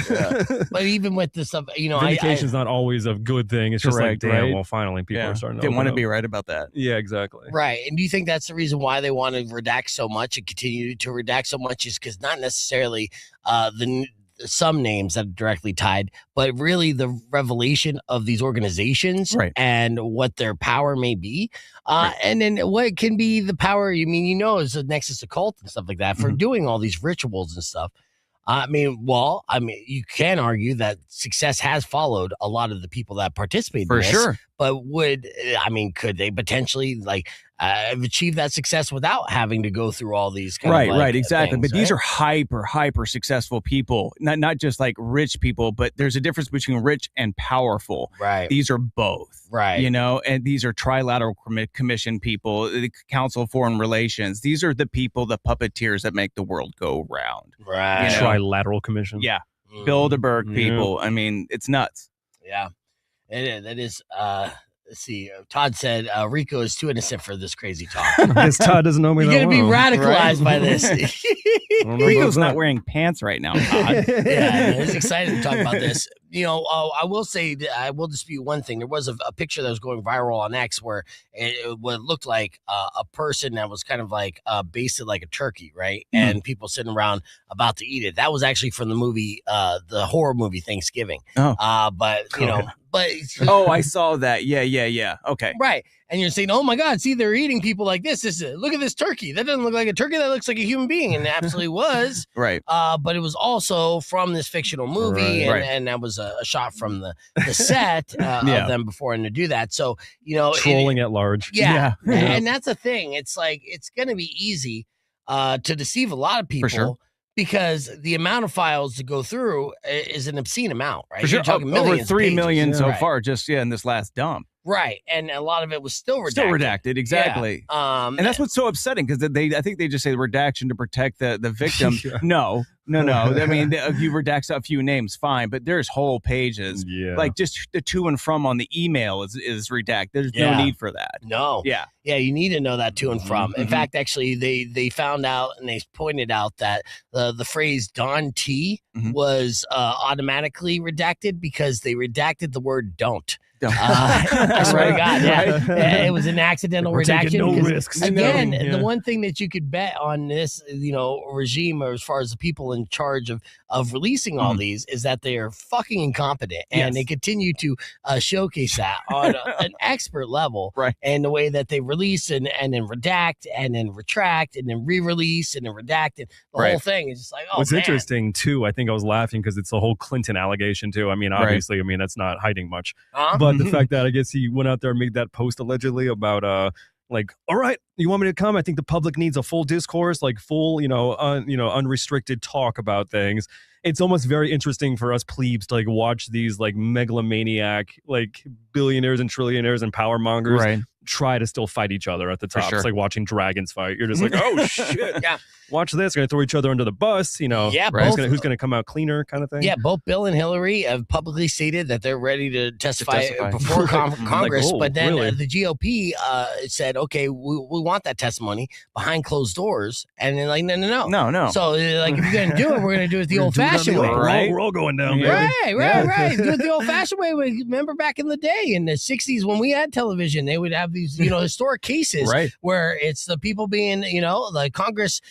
But even with this stuff, Vindication's not always a good thing. It's just like, Correct, damn, right? well, finally, people are starting to Didn't want to open be up. right about that. Yeah, exactly. right. And do you think that's the reason why they want to redact so much and continue to redact so much is because not necessarily some names that are directly tied, but really the revelation of these organizations Right. and what their power may be. And then what can be the power, is the Nexus Occult and stuff like that for doing all these rituals and stuff. You can argue that success has followed a lot of the people that participate For in this, sure. but could they potentially have achieved that success without having to go through all these Right, exactly. things, But these right? are hyper successful people, not just like rich people, but there's a difference between rich and powerful. right, These are both, right. and these are trilateral commission people, the Council of Foreign Relations. These are the people, the puppeteers that make the world go round. Right. Trilateral commission. Yeah. Mhm. Bilderberg people. I mean, it's nuts. Yeah. That is. Let's see. Todd said Rico is too innocent for this crazy talk. I guess Todd doesn't know me You're that gonna be well. radicalized by this. I don't know Rico's about not that. wearing pants right now, Todd. Yeah, he's excited to talk about this. I will say that I will dispute one thing. There was a picture that was going viral on X where it looked like a person that was kind of like basted like a turkey, right? And people sitting around about to eat it. That was actually from the movie, the horror movie Thanksgiving. Oh. But Oh, I saw that. Yeah. Okay. right. And you're saying, oh my God, see, they're eating people like this. Look at this turkey. That doesn't look like a turkey. That looks like a human being. And it absolutely was. Right. But it was also from this fictional movie. Right. And that was a shot from the set Yeah. of them before and to do that. So, Trolling at large. Yeah. Yeah. And that's the thing. It's like, it's going to be easy to deceive a lot of people. For sure. Because the amount of files to go through is an obscene amount, right? For sure. You're talking Over millions of 3 pages. million so Right. far, just in this last dump. Right. And a lot of it was still redacted. Still redacted, exactly. Yeah. And that's what's so upsetting because I think they just say redaction to protect the victim. Yeah. No. I mean, if you redact a few names, fine, but there's whole pages. Yeah. Like just the to and from on the email is redacted. There's Yeah. no need for that. No. Yeah. Yeah, you need to know that to and from. In Mhm. fact, actually, they found out and they pointed out that the phrase Don T Mhm. was automatically redacted because they redacted the word don't. Don't. I swear to God, yeah. Right. Yeah, it was an accidental We're taking redaction. no 'cause risks. Again, Yeah. the one thing that you could bet on this, regime, or as far as the people in charge of releasing all these, is that they are fucking incompetent, and Yes. they continue to showcase that on an expert level, Right. And the way that they release and then redact and then retract and then re-release and then redact, and the Right. whole thing is just like, oh, What's man. interesting too, I think I was laughing because it's the whole Clinton allegation too. I mean, Right. obviously, that's not hiding much. Huh? But the fact that I guess he went out there and made that post allegedly about like, all right, you want me to come? I think the public needs a full discourse, like full, unrestricted talk about things. It's almost very interesting for us plebes to like watch these like megalomaniac, like billionaires and trillionaires and power mongers Right. try to still fight each other at the top. sure. It's like watching dragons fight. You're just like, oh shit, Yeah. watch this. Going to throw each other under the bus. You know, Yeah, who's going to come out cleaner, kind of thing. Yeah, both Bill and Hillary have publicly stated that they're ready to testify before Congress. Like, oh, but then really? the GOP said, okay, we want that testimony behind closed doors. And they're like, no. So like, if you're going to do it, we're going to do it the old-fashioned way. Right? We're all going down, baby. Right. Do it the old-fashioned way. Remember back in the day, in the 60s, when we had television, they would have these, historic cases where it's the people being, like Congress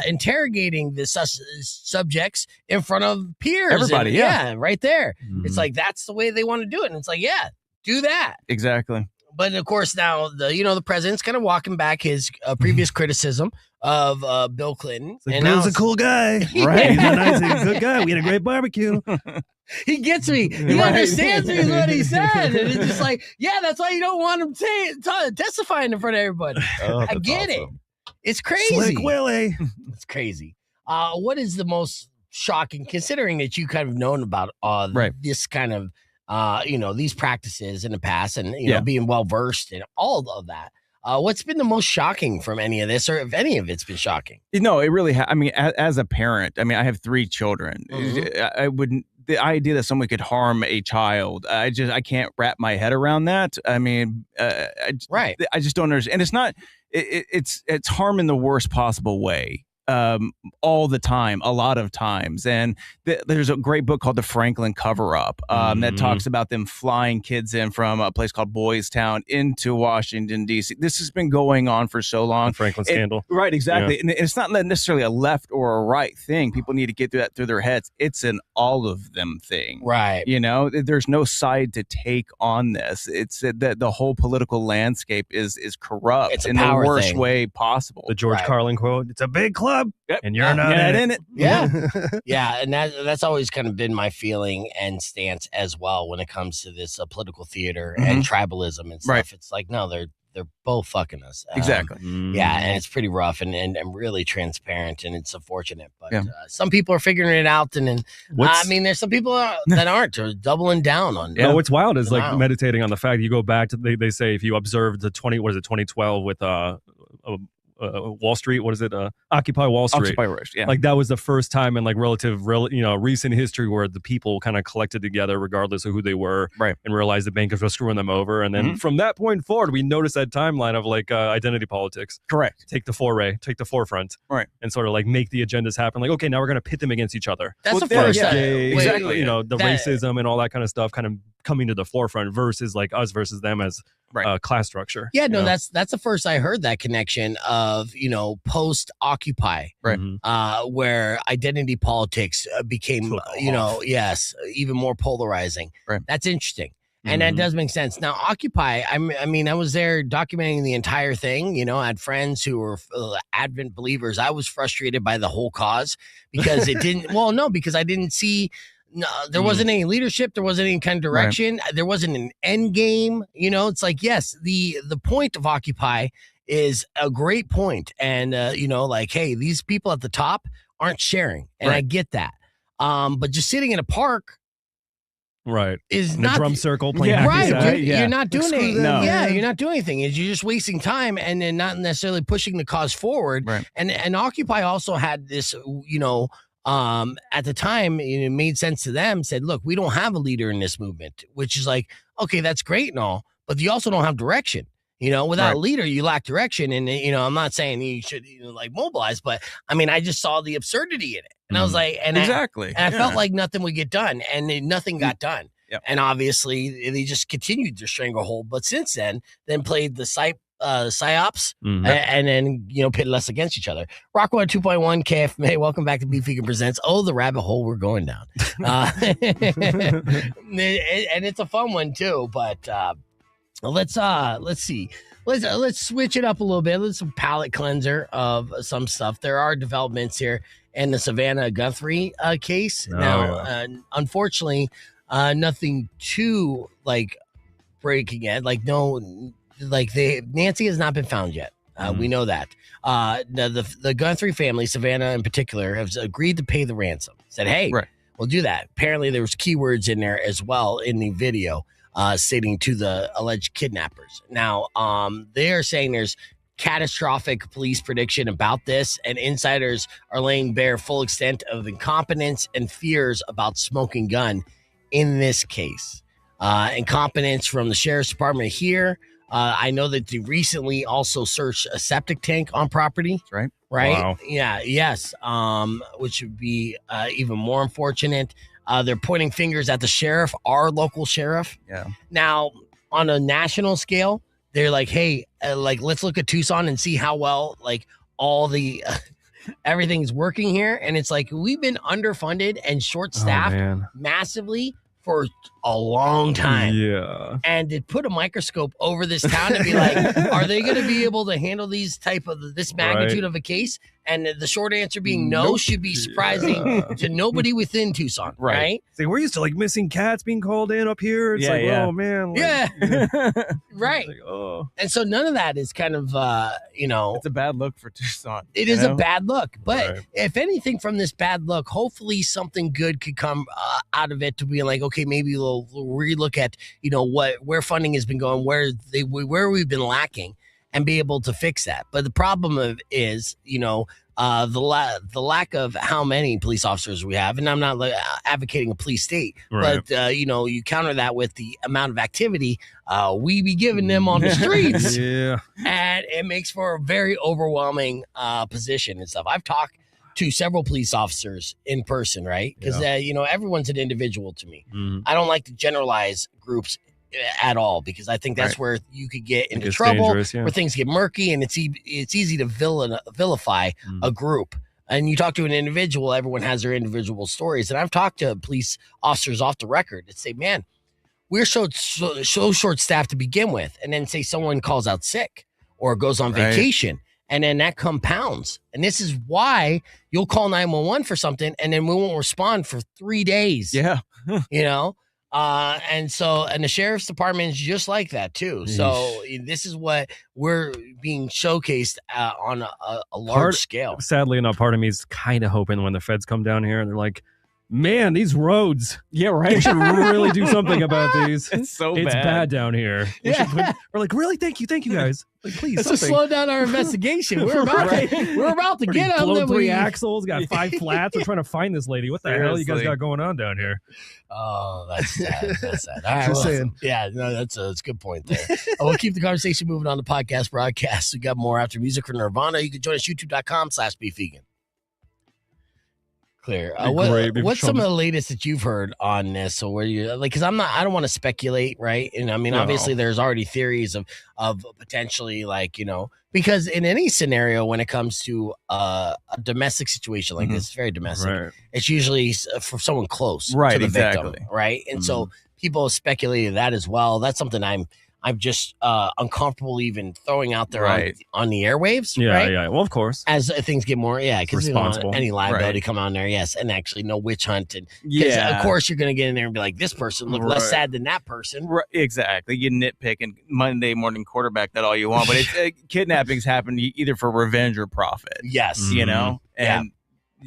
interrogating the subjects in front of peers. Everybody, yeah. Right there. Mhm. It's like, that's the way they want to do it. And it's like, yeah, do that. Exactly. But of course, now the president's kind of walking back his previous criticism of Bill Clinton. Like, and Bill's now a cool guy, Right. He's a nice, good guy. We had a great barbecue. he gets me. He understands me is what he said. And it's just like, yeah, that's why you don't want him testifying in front of everybody. I get it. It's crazy. Slick Willie. It's crazy. What is the most shocking, considering that you kind of known about this kind of, these practices in the past and, being well versed in all of that? What's been the most shocking from any of this, or if any of it's been shocking? No, it really. I mean, as a parent, I mean, I have 3 children. I wouldn't. The idea that someone could harm a child, I can't wrap my head around that. I mean, I just don't understand. And it's not. It's harm in the worst possible way. All the time, a lot of times. And there's a great book called The Franklin Cover-Up that talks about them flying kids in from a place called Boys Town into Washington, D.C. This has been going on for so long. The Franklin scandal. Right, exactly. Yeah. And it's not necessarily a left or a right thing. People need to get that through their heads. It's an all of them thing. Right. There's no side to take on this. It's that the whole political landscape is corrupt in the worst way possible. The George Carlin quote, "It's a big club. Yep. And you're not in it." Yeah. Yeah. And that's always kind of been my feeling and stance as well when it comes to this political theater and tribalism and stuff. Right. It's like, no, they're both fucking us. Exactly. Yeah. And it's pretty rough and really transparent, and it's unfortunate. But some people are figuring it out. And then, there's some people that aren't, are doubling down on. No, what's wild is like meditating on the fact that you go back to, they say if you observe the 2012 with Wall Street, what is it? Occupy Wall Street. Occupy Wall Street, yeah. Like that was the first time in like recent history where the people kind of collected together regardless of who they were, and realized the bankers were screwing them over. And then from that point forward, we noticed that timeline of like identity politics. Correct. Take the forefront. Right. And sort of like make the agendas happen. Like, okay, now we're going to pit them against each other. That's the first time. Exactly. The racism and all that kind of stuff kind of coming to the forefront versus like us versus them as class structure. Yeah, no, that's the first I heard that connection of, post-Occupy, where identity politics became, even more polarizing. Right. That's interesting. And that does make sense. Now, Occupy, I was there documenting the entire thing. I had friends who were Advent believers. I was frustrated by the whole cause because it didn't, because I didn't see. No, there wasn't any leadership. There wasn't any kind of direction. Right. There wasn't an end game. It's like, yes, the point of Occupy is a great point. And, hey, these people at the top aren't sharing. And I get that. But just sitting in a park. Right. Is in not a drum circle playing. You're not doing anything. No. Yeah, you're not doing anything. You're just wasting time and then not necessarily pushing the cause forward. Right. And Occupy also had this, at the time, it made sense to them, said, look, we don't have a leader in this movement, which is like, okay, that's great and all, but you also don't have direction. Without a leader, you lack direction. And, I'm not saying you should mobilize, but I just saw the absurdity in it. And I was like, I felt like nothing would get done, and nothing got done. Yep. And obviously they just continued their stranglehold. But since then played the psyops and then pitted us against each other. Rockwell 2.1 KFMA, welcome back to Beef Vegan Presents. Oh, the rabbit hole we're going down. And it's a fun one too, but let's see. Let's switch it up a little bit. Let's do a palate cleanser of some stuff. There are developments here in the Savannah Guthrie case. Unfortunately, nothing too breaking yet. Nancy has not been found yet. We know that. The Guthrie family, Savannah in particular, has agreed to pay the ransom. Said, hey, we'll do that. Apparently, there was keywords in there as well in the video. stating to the alleged kidnappers. Now, they are saying there's catastrophic police prediction about this, and insiders are laying bare full extent of incompetence and fears about smoking gun in this case. Incompetence from the sheriff's department here. I know that they recently also searched a septic tank on property. That's right. Right? Wow. Yeah, yes. Which would be even more unfortunate. They're pointing fingers at the sheriff, our local sheriff. Yeah. Now, on a national scale, they're like, hey, let's look at Tucson and see how well, all the everything's working here. And it's like, we've been underfunded and short-staffed massively for a long time. Yeah. And to put a microscope over this town and be like, are they going to be able to handle these type of this magnitude of a case? And the short answer being no should be surprising to nobody within Tucson, right? See, we're used to missing cats being called in up here. It's oh man. Right. Oh. And so none of that is kind of, it's a bad look for Tucson. It is a bad look. But if anything from this bad look, hopefully something good could come out of it to be like, okay, maybe we'll relook at, where funding has been going, where we've been lacking, and be able to fix that. But the problem is, the lack of how many police officers we have, and I'm not advocating a police state, but you counter that with the amount of activity we be giving them on the streets, and it makes for a very overwhelming position and stuff. I've talked to several police officers in person, right? Because everyone's an individual to me. I don't like to generalize groups at all, because I think that's where you could get into trouble, where things get murky, and it's easy to vilify a group. And you talk to an individual, everyone has their individual stories. And I've talked to police officers off the record that say, man, we're so short-staffed to begin with. And then say someone calls out sick or goes on vacation, and then that compounds. And this is why you'll call 911 for something, and then we won't respond for 3 days. Yeah. And the sheriff's department is just like that too. So this is what we're being showcased on a large scale. Sadly enough, part of me is kind of hoping when the feds come down here and they're like, man, these roads. Yeah, right. We should really do something about these. It's bad down here. We're like, really? Thank you guys. Please, let's just slow down our investigation. We're about to get on them. 3 axles, got 5 flats. We're trying to find this lady. What the hell you guys got going on down here? Oh, that's sad. That's sad. All right, just saying. Yeah, no, that's a good point there. We'll keep the conversation moving on the podcast broadcast. We got more after music for Nirvana. You can join us youtube.com/beefvegan. Clear. What's some of the latest that you've heard on this? So where you because I don't want to speculate, right? And I mean, obviously there's already theories of potentially because in any scenario when it comes to a domestic situation like this, it's very domestic. It's usually for someone close to the victim, right? And so people have speculated that as well. That's something I'm just uncomfortable even throwing out there on the airwaves. Yeah. Well, of course. As things get more, because any liability come on there, and actually no witch hunt. And of course you're going to get in there and be like, this person looked less sad than that person. Right, exactly. You nitpick and Monday morning quarterback that all you want, but kidnappings happen either for revenge or profit. Yes. And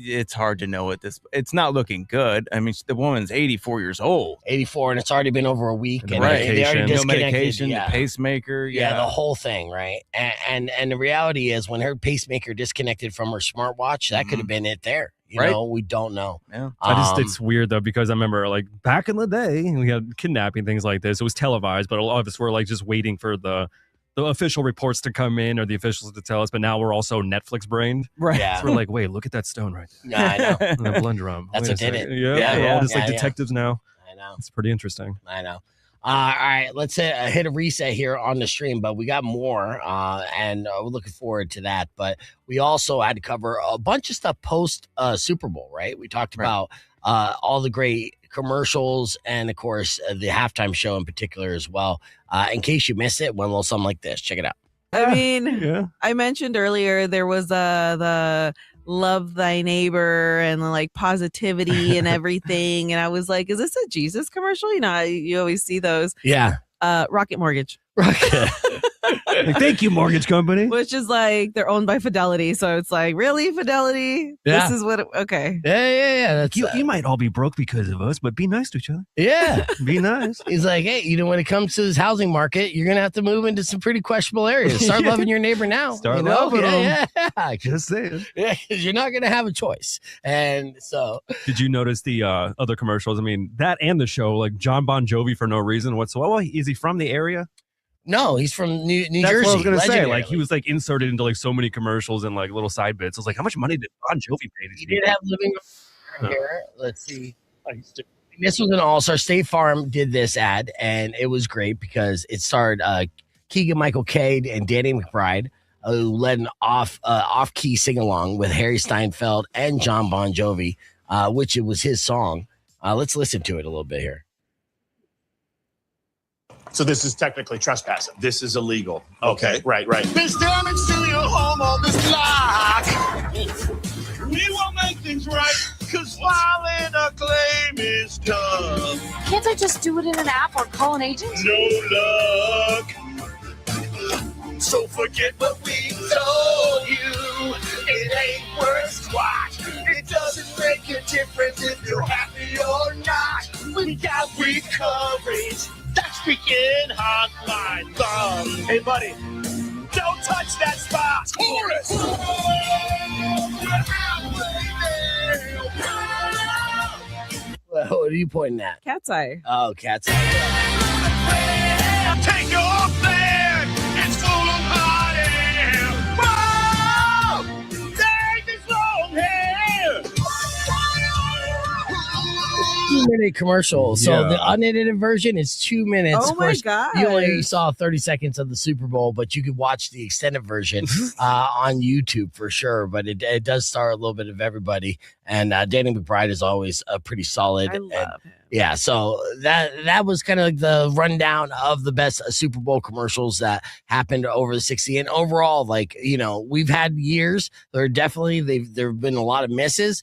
it's hard to know it's not looking good. I mean, the woman's 84 years old. 84, and it's already been over a week. And they already no medication, the pacemaker. The whole thing, right? And the reality is when her pacemaker disconnected from her smartwatch, that could have been it there. We don't know. Yeah. It's weird though, because I remember back in the day we had kidnapping things like this. It was televised, but a lot of us were just waiting for the official reports to come in or the officials to tell us, but now we're also Netflix brained. Right. Yeah. So we're like, wait, look at that stone right there. Yeah, I know. And that blend drum. That's what did it. Yeah. We're all just detectives now. I know. It's pretty interesting. I know. All right, let's hit a reset here on the stream, but we got more, and we're looking forward to that. But we also had to cover a bunch of stuff post Super Bowl, right? We talked about all the great commercials and, of course, the halftime show in particular as well. In case you missed it, one little something like this. Check it out. I mean, I mentioned earlier there was the love thy neighbor and positivity and everything. And I was like, is this a Jesus commercial? You always see those. Yeah. Rocket Mortgage. Rocket. Like, thank you, mortgage company. Which is like they're owned by Fidelity, so it's like, really, Fidelity? Yeah. This is what? Okay. Yeah. That's You might all be broke because of us, but be nice to each other. yeah. Be nice. He's like, hey, when it comes to this housing market, you're gonna have to move into some pretty questionable areas. Start loving your neighbor now. Start loving them. Yeah. Just saying. Yeah, because you're not gonna have a choice. And so, Did you notice the other commercials? I mean, that and the show, like John Bon Jovi for no reason whatsoever. Is he from the area? no, he's from New Jersey. That's what I was gonna say. legendary. Like he was like inserted into like so many commercials and like little side bits. I was like, how much money did Bon Jovi pay? He did have living here. Let's see. This was an all-star. State Farm did this ad, and it was great because it starred Keegan-Michael Cade and Danny McBride, who led an off-key sing-along with Harry Steinfeld and John Bon Jovi, which it was his song. Let's listen to it a little bit here. So this is technically trespassing. This is illegal. Okay, right. There's damage to your home on this block. We will make things right, cause filing a claim is tough. Can't I just do it in an app or call an agent? No luck. So forget what we told you. It ain't worth squat. It doesn't make a difference if you're happy or not. We got free coverage. That's freaking hotline thumb. Hey, buddy, don't touch that spot. Chorus. What are you pointing at? Cat's Eye. Oh, Cat's Eye. Take off there. It's full of hot air. Whoa! Take this long hair. 2-minute commercial. So Yeah. the unedited version is 2 minutes. Oh Of my course, God. You only saw 30 seconds of the Super Bowl, but you could watch the extended version on YouTube for sure. But it does star a little bit of everybody. And Danny McBride is always pretty solid. I love him. Yeah, so that was kind of like the rundown of the best Super Bowl commercials that happened over the 60. And overall, like, we've had years. There have been a lot of misses.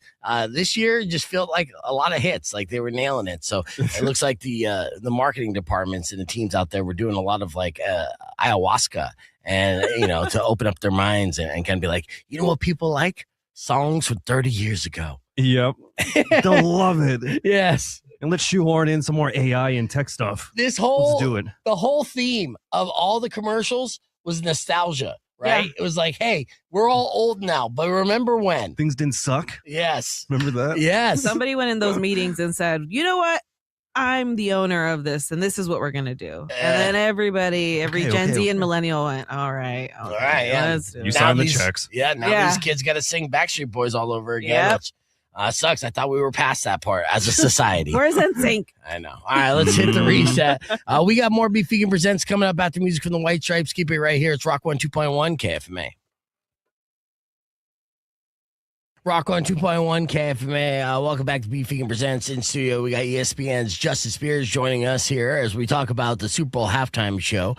This year it just felt like a lot of hits, like they were nailing it. So it looks like the marketing departments and the teams out there were doing a lot of like ayahuasca and to open up their minds and kind of be like, you know what people like? Songs from 30 years ago. Yep. Don't love it. Yes. And let's shoehorn in some more AI and tech stuff. Let's do it. The whole theme of all the commercials was nostalgia, right? Yeah. It was like, hey, we're all old now, but remember when? Things didn't suck. Yes. Remember that? Yes. Somebody went in those meetings and said, you know what? I'm the owner of this, and this is what we're going to do. And then every Gen Z and millennial went, all right. All right, yeah. Let's do You it. signed the these- checks. Yeah, now Yeah. these kids got to sing Backstreet Boys all over again, Yep. which sucks. I thought we were past that part as a society. Where's NSYNC? I know. All right, let's hit the reset. We got more Beef Vegan Presents coming up after music from the White Stripes. Keep it right here. It's Rock 102.1 KFMA. Rock on 2.1 KFMA. Welcome back to Beef Vegan Presents. In studio, we got ESPN's Justin Spears joining us here as we talk about the Super Bowl halftime show.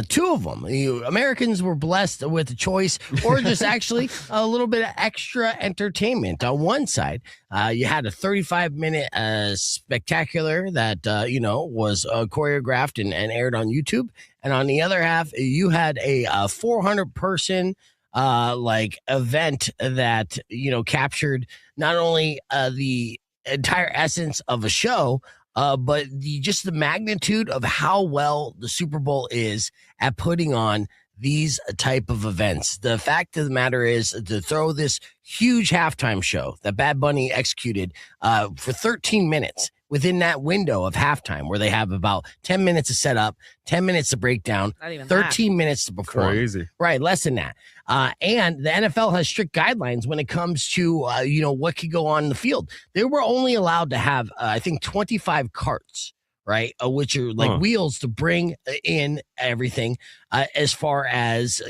Two of them. Americans were blessed with a choice or just actually a little bit of extra entertainment. On one side, you had a 35-minute spectacular that, was choreographed and aired on YouTube. And on the other half, you had a 400-person event that captured not only the entire essence of a show, but just the magnitude of how well the Super Bowl is at putting on these type of events. The fact of the matter is to throw this huge halftime show that Bad Bunny executed for 13 minutes within that window of halftime, where they have about 10 minutes to set up, 10 minutes to break down, Not even 13 minutes to perform. Crazy. Right, less than that. And the NFL has strict guidelines when it comes to, what could go on in the field. They were only allowed to have, I think, 25 carts, right, which are like wheels to bring in everything as far as,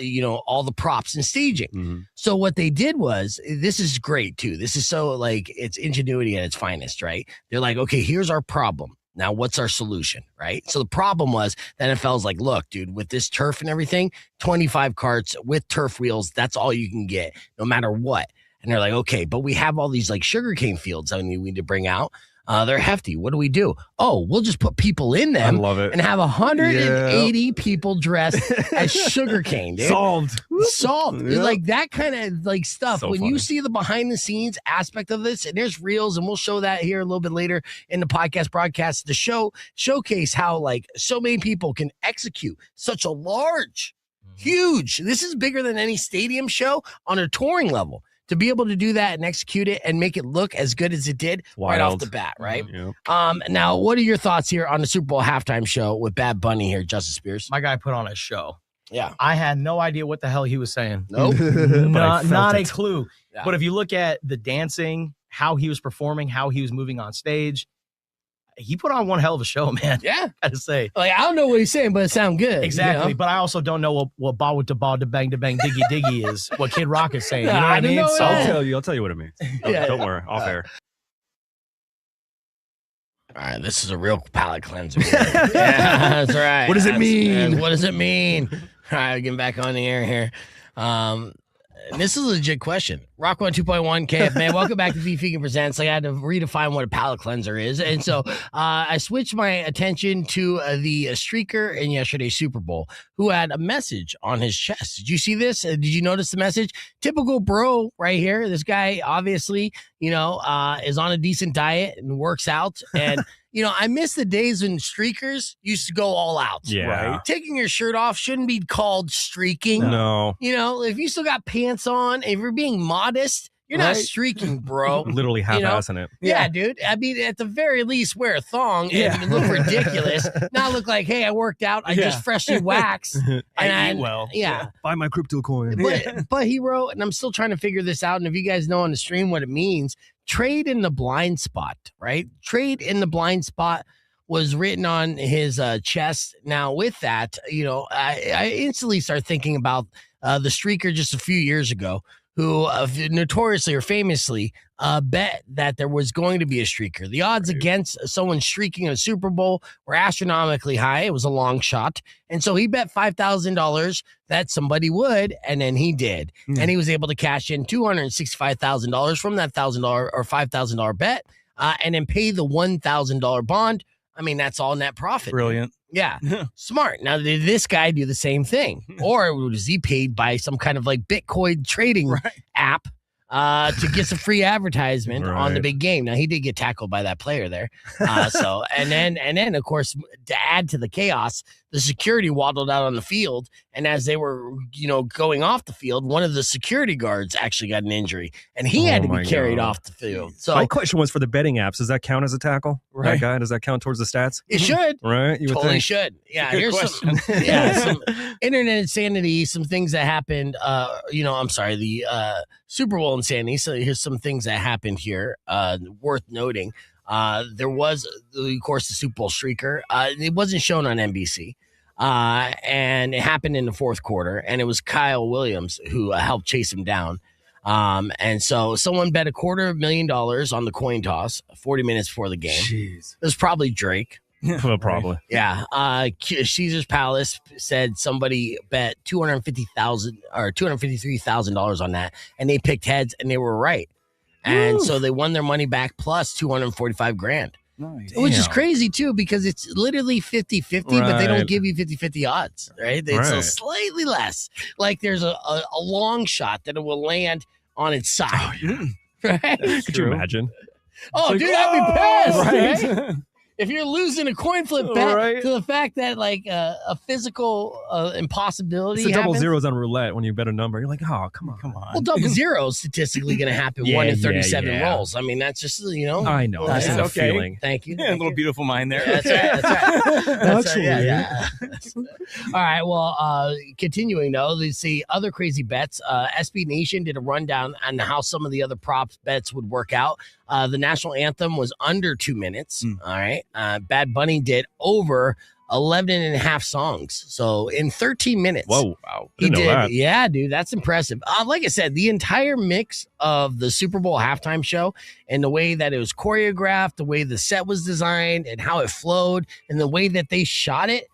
all the props and staging. Mm-hmm. So what they did was, this is great, too. This is so, it's ingenuity at its finest, right? They're like, okay, here's our problem. Now, what's our solution, right? So the problem was the NFL's like, look, dude, with this turf and everything, 25 carts with turf wheels, that's all you can get, no matter what. And they're like, okay, but we have all these sugarcane fields that we need to bring out. They're hefty. What do we do? Oh, we'll just put people in them. I love it. And have 180 people dressed as sugarcane, dude. Solved. Yep. Like that kind of like stuff. So when funny. you see the behind the scenes aspect of this, and there's reels, and we'll show that here a little bit later in the podcast broadcast to showcase how like so many people can execute such a large, huge. This is bigger than any stadium show on a touring level. To be able to do that and execute it and make it look as good as it did right off the bat, right? Yep. Now, what are your thoughts here on the Super Bowl halftime show with Bad Bunny here, Justice Spears? My guy put on a show. Yeah. I had no idea what the hell he was saying. Nope. Not a clue. Yeah. But if you look at the dancing, how he was performing, how he was moving on stage, he put on one hell of a show, man. Yeah. I gotta say. Like, I don't know what he's saying, but it sounds good. Exactly. You know? But I also don't know what ball with the ball, the bang, diggy, diggy is, what Kid Rock is saying. You know what I I don't mean? know So that. I'll tell you what it means. Yeah. Don't worry. Off air. All right, this is a real palate cleanser. Yeah, that's right. What does it mean? What does it mean? All right, getting back on the air here. This is a legit question. Rock 1 2.1 KF, man. Welcome back to Beef Vegan Presents. I had to redefine what a palate cleanser is. And so I switched my attention to the streaker in yesterday's Super Bowl who had a message on his chest. Did you see this? Did you notice the message? Typical bro right here. This guy obviously, is on a decent diet and works out. And, I miss the days when streakers used to go all out. Yeah. Right? Taking your shirt off shouldn't be called streaking. No. If you still got pants on, if you're being modest, you're not streaking, bro. Literally half-assing it. Yeah, dude. I mean, at the very least, wear a thong and look ridiculous. Not look like, hey, I worked out. I just freshly waxed. I eat well. Yeah. Buy my crypto coin. But he wrote, and I'm still trying to figure this out. And if you guys know on the stream what it means, trade in the blind spot, right? Trade in the blind spot was written on his chest. Now, with that, I instantly start thinking about the streaker just a few years ago who notoriously or famously bet that there was going to be a streaker. The odds against someone streaking a Super Bowl were astronomically high. It was a long shot. And so he bet $5,000 that somebody would, and then he did. And he was able to cash in $265,000 from that $1,000 or $5,000 bet and then pay the $1,000 bond. I mean, that's all net profit. Brilliant. Yeah. Smart. Now, did this guy do the same thing? Or was he paid by some kind of like Bitcoin trading app to get some free advertisement on the big game? Now, he did get tackled by that player there. And then, of course, to add to the chaos, the security waddled out on the field. And as they were, going off the field, one of the security guards actually got an injury and he had to be carried off the field. So my question was for the betting apps. Does that count as a tackle? Right. That guy, does that count towards the stats? It should. Right? You would Totally think. should. Yeah. Good Here's question. some internet insanity, some things that happened. The Super Bowl insanity. So here's some things that happened here worth noting. There was, of course, the Super Bowl streaker. It wasn't shown on NBC. And it happened in the fourth quarter, and it was Kyle Williams who helped chase him down. And so someone bet $250,000 on the coin toss 40 minutes before the game. Jeez. It was probably Drake. Well, probably. Yeah. Caesar's Palace said somebody bet $250,000 or $253,000 on that, and they picked heads, and they were right. And so they won their money back plus $245,000. Nice. Which is crazy too, because it's literally 50-50, but they don't Right. give you 50-50 odds, right? It's Right. slightly less. Like there's a long shot that it will land on its side. Right? Could you imagine? Oh, dude, I'd be pissed, right? If you're losing a coin flip bet to the fact that like a physical impossibility It's the double happens. zeros on roulette when you bet a number. You're like, oh, come on. Well, double zero is statistically going to happen 1 in 37 rolls. I mean, that's just, I know. That's That's a okay. feeling. Thank you. Yeah, a little beautiful mind there. That's right. That's right. That's right. Actually. Yeah. All right. Well, continuing though, let's see other crazy bets. SB Nation did a rundown on how some of the other props bets would work out. The national anthem was under 2 minutes. All right. Bad Bunny did over 11 and a half songs. So in 13 minutes. Whoa. Wow. He Didn't know did. that. Yeah, dude, that's impressive. Like I said, the entire mix of the Super Bowl halftime show and the way that it was choreographed, the way the set was designed and how it flowed and the way that they shot it,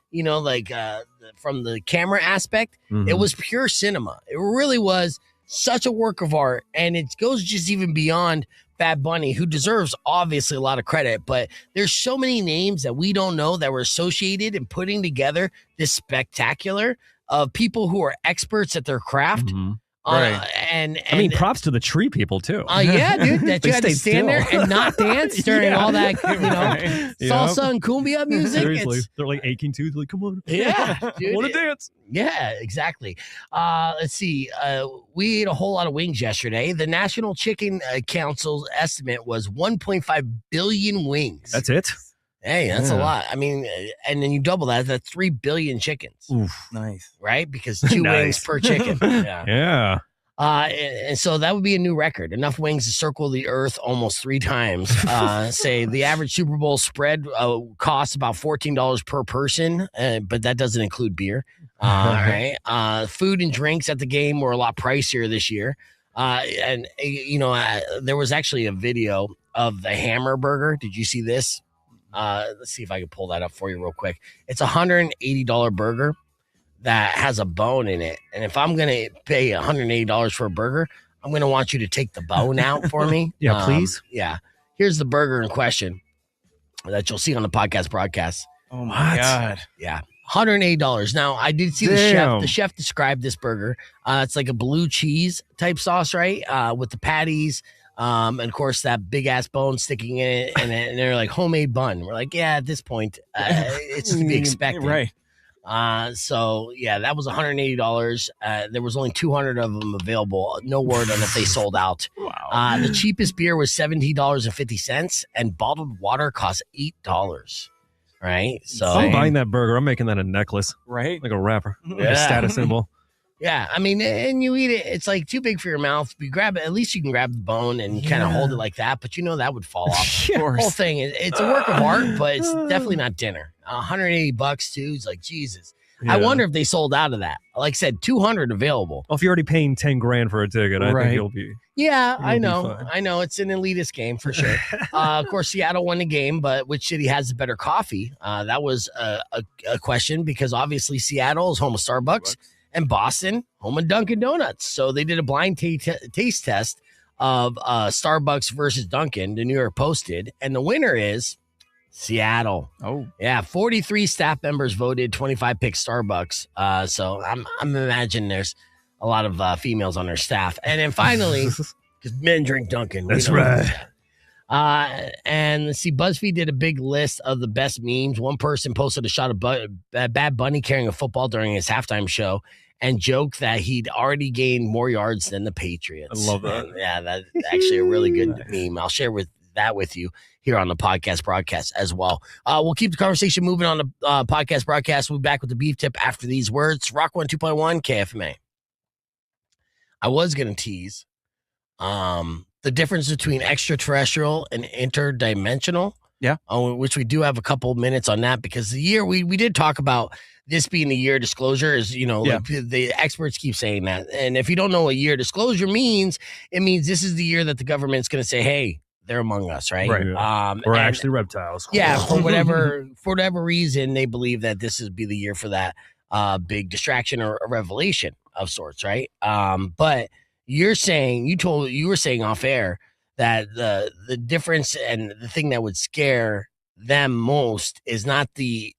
from the camera aspect, it was pure cinema. It really was such a work of art. And it goes just even beyond Bad Bunny, who deserves obviously a lot of credit, but there's so many names that we don't know that were associated in putting together this spectacular of people who are experts at their craft. Mhm. Right. And I mean, props to the tree people too. yeah, dude, that They you had to stayed stand there still. and not dance during Yeah. all that, Right. salsa and cumbia music. Seriously, It's- they're like aching too. They're like, come on. Yeah, I dude. want to dance. Yeah, exactly. Let's see. We ate a whole lot of wings yesterday. The National Chicken Council's estimate was 1.5 billion wings. That's it. Hey, that's a Yeah. lot. I mean, and then you double that, that's 3 billion chickens, Nice. right? Because 2 Nice. wings per chicken. Yeah. Yeah. And so that would be a new record. Enough wings to circle the earth almost 3 times. Say the average Super Bowl spread costs about $14 per person, but that doesn't include beer. Right. Food and drinks at the game were a lot pricier this year. There was actually a video of the Hammer Burger. Did you see this? Let's see if I can pull that up for you real quick. It's a $180 burger that has a bone in it. And if I'm going to pay $180 for a burger, I'm going to want you to take the bone out for me. Yeah, please. Yeah. Here's the burger in question that you'll see on the podcast broadcast. Oh my God. Yeah. $180. Now, I did see the chef. Damn. The chef described this burger. It's like a blue cheese type sauce, right? With the patties. And of course, that big ass bone sticking in it. And they're like homemade bun. We're like, yeah, at this point, it's to be expected. Right. So yeah, that was $180. There was only 200 of them available. No word on if they sold out. Wow. The cheapest beer was $17.50, and bottled water cost $8. Right. So I'm buying that burger. I'm making that a necklace, Right. like a wrapper, like a Yeah. status symbol. yeah, I mean, and you eat it. It's like too big for your mouth. You grab it. At least you can grab the bone and kind of hold it like that. But that would fall off. Of The whole course. thing it's a work of art, but it's definitely not dinner. $180 too. It's like Jesus. I Yeah. wonder if they sold out of that. Like I said, 200 available. Well, if you're already paying 10 grand for a ticket, I Right. think you'll be. Yeah, You'll I be know. fine. I know. It's an elitist game for sure. Of course, Seattle won the game, but which city has the better coffee? That was a question because obviously Seattle is home of Starbucks and Boston, home of Dunkin' Donuts. So they did a blind taste test of Starbucks versus Dunkin'. The New York Post did, and the winner is Seattle. Oh. Yeah, 43 staff members voted, 25 picked Starbucks. So I'm imagining there's a lot of females on their staff. And then finally, because men drink Dunkin'. we That's know right. that. And let's see, BuzzFeed did a big list of the best memes. One person posted a shot of Bad Bunny carrying a football during his halftime show and joked that he'd already gained more yards than the Patriots. I love that. And yeah, that's actually a really good meme. I'll share that with you here on the podcast broadcast as well. We'll keep the conversation moving on the podcast broadcast. We'll be back with the beef tip after these words. Rock 102.1 KFMA. I was going to tease the difference between extraterrestrial and interdimensional. Yeah. Which we do have a couple minutes on that because the year we did talk about this being the year disclosure is, like the experts keep saying that. And if you don't know what year disclosure means, it means this is the year that the government's going to say, hey, they're among us, right? Right. Or and- actually reptiles. yeah, for whatever reason, they believe that this would be the year for that big distraction or a revelation of sorts, right? But you were saying off air that the difference and the thing that would scare them most is not the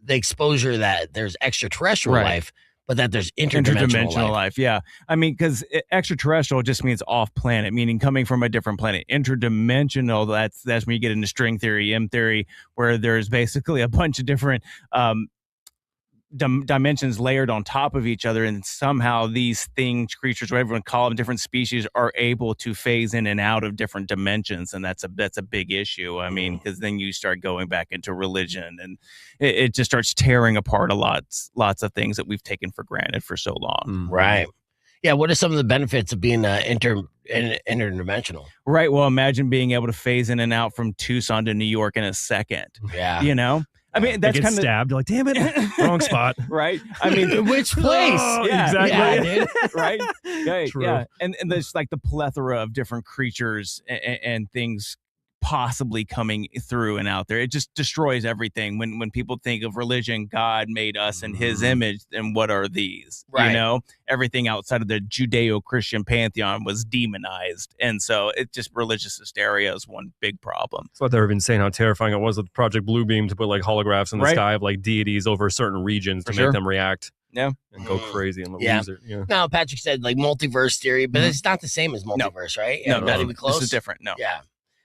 exposure that there's extraterrestrial Right. life, but that there's interdimensional life. Yeah. I mean, because extraterrestrial just means off planet, meaning coming from a different planet. Interdimensional, that's when you get into string theory, M theory, where there's basically a bunch of different dimensions layered on top of each other, and somehow these things, creatures, whatever you want to call them, different species, are able to phase in and out of different dimensions, and that's a big issue. I mean, because then you start going back into religion, and it just starts tearing apart lots of things that we've taken for granted for so long. Right. Yeah. What are some of the benefits of being interdimensional? Right. Well, imagine being able to phase in and out from Tucson to New York in a second. Yeah. You know. I mean, They that's get kind of stabbed. You're like, damn it, wrong spot. right. I mean, Which place? Oh, Yeah, exactly. Yeah, dude. right. Yeah, True. yeah. And there's like the plethora of different creatures and things possibly coming through and out there. It just destroys everything when people think of religion. God made us in his image, and what are these? Right. You know, everything outside of the Judeo-Christian pantheon was demonized, and so it just religious hysteria is one big problem. That's what they were even saying, how terrifying it was with Project Bluebeam to put like holographs in the sky of like deities over certain regions to make them react. Yeah. And go crazy and lose it. Yeah. Now, Patrick said like multiverse theory, but it's not the same as multiverse, right? No, not even close. This is different. No. Yeah.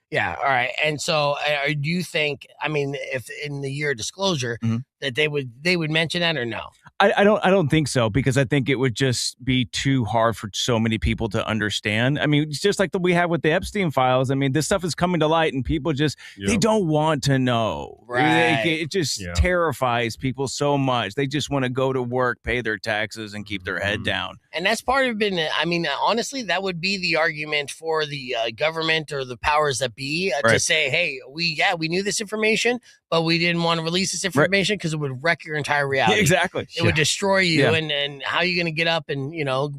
Yeah. All right. And so, do you think? I mean, if in the year of disclosure that they would mention that or no? I don't think so, because I think it would just be too hard for so many people to understand. I mean, it's just like we have with the Epstein files. I mean, this stuff is coming to light, and people just they don't want to know. Right. It just terrifies people so much. They just want to go to work, pay their taxes, and keep their head down. And that's part of it. I mean, honestly, that would be the argument for the government or the powers that be to say, hey, we knew this information, but we didn't want to release this information because it would wreck your entire reality. Yeah, exactly. It would destroy you. And how are you going to get up and,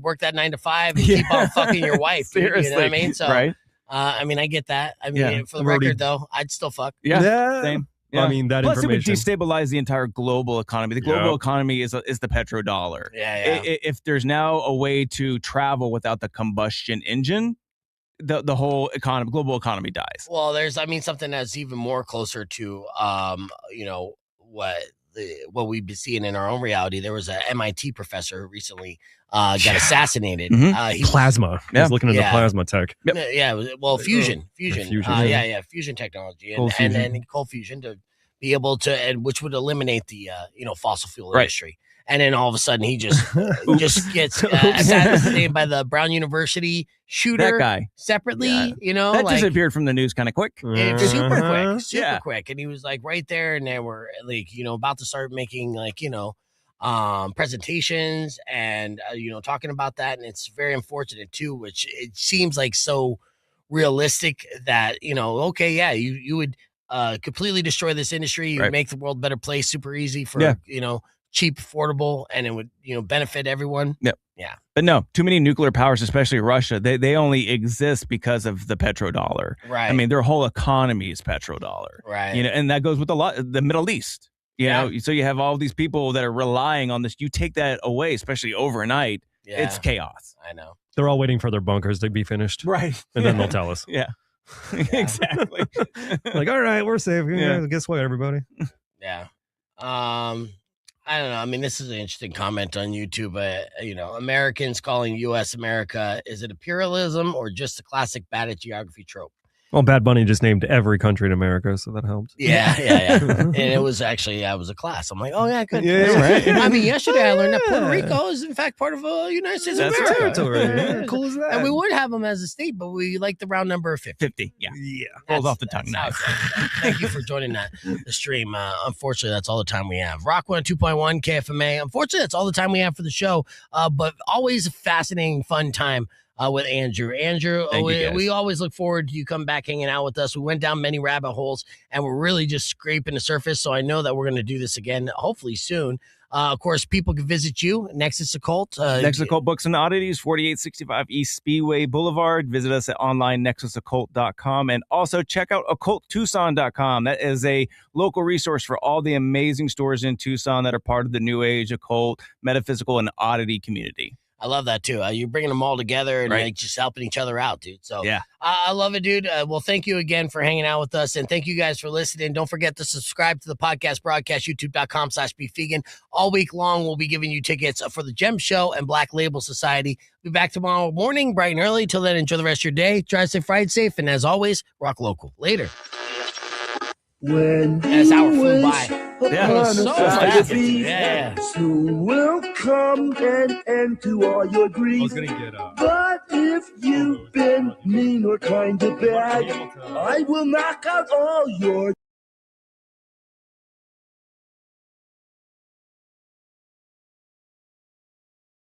work that 9 to 5 and keep on fucking your wife? Seriously. You know what I mean? So, I mean, I get that. I mean, for the record, though, I'd still fuck. Yeah. Same. Yeah. I mean, that Plus, information. it would destabilize the entire global economy. The global economy is the petrodollar. Yeah. If there's now a way to travel without the combustion engine, the whole global economy dies. Well, there's, something that's even more closer to, what we've been seeing in our own reality. There was an MIT professor who recently got assassinated. Plasma. He's looking into plasma tech. Fusion. Fusion technology, and then cold fusion to be able to, which would eliminate the fossil fuel industry. And then all of a sudden, he just gets assassinated by the Brown University shooter. That guy separately. That disappeared from the news kind of quick. Super quick, and he was like right there, and they were like about to start making presentations and talking about that, and it's very unfortunate too. Which it seems like so realistic that you would completely destroy this industry. You would make the world a better place, super easy for cheap, affordable, and it would benefit everyone. Yeah. But no, too many nuclear powers, especially Russia, they only exist because of the petrodollar. Right. I mean, their whole economy is petrodollar. Right. And that goes with the Middle East. So you have all these people that are relying on this. You take that away, especially overnight, it's chaos. I know. They're all waiting for their bunkers to be finished. Right. And then they'll tell us. Yeah. Exactly. Like, all right, we're safe. Yeah. Guess what, everybody? Yeah. I don't know. I mean, this is an interesting comment on YouTube. Americans calling U.S. America, is it imperialism or just a classic bad at geography trope? Well, Bad Bunny just named every country in America, so that helped. Yeah. And it was actually, I was a class. I'm like, oh, yeah, good. Yeah, right. I mean, yesterday I learned that Puerto Rico is, in fact, part of the United States of America. That's territory. Yeah, cool as that. And we would have them as a state, but we like the round number of 50. 50, yeah. Rolls off the tongue. Nice. Thank you for joining the stream. Unfortunately, that's all the time we have. Rock 102.1 KFMA. Unfortunately, that's all the time we have for the show, but always a fascinating, fun time with Andrew. Andrew, we always look forward to you come back hanging out with us. We went down many rabbit holes, and we're really just scraping the surface, so I know that we're going to do this again, hopefully soon. Of course, people can visit you, Nexus Occult. Nexus Occult Books and Oddities, 4865 East Speedway Boulevard. Visit us at online nexusoccult.com, and also check out occulttucson.com. That is a local resource for all the amazing stores in Tucson that are part of the New Age, occult, metaphysical, and oddity community. I love that too. You're bringing them all together and like just helping each other out, dude. So I love it, dude. Well, thank you again for hanging out with us, and thank you guys for listening. Don't forget to subscribe to the podcast broadcast, youtube.com/beefvegan. All week long, we'll be giving you tickets for the Gem Show and Black Label Society. We'll be back tomorrow morning, bright and early. Till then, enjoy the rest of your day. Drive safe, ride safe, and as always, rock local. Later. When that hour flew by. So soon will come an end to all your grief. But if you've been mean or kind of bad, I will knock out all your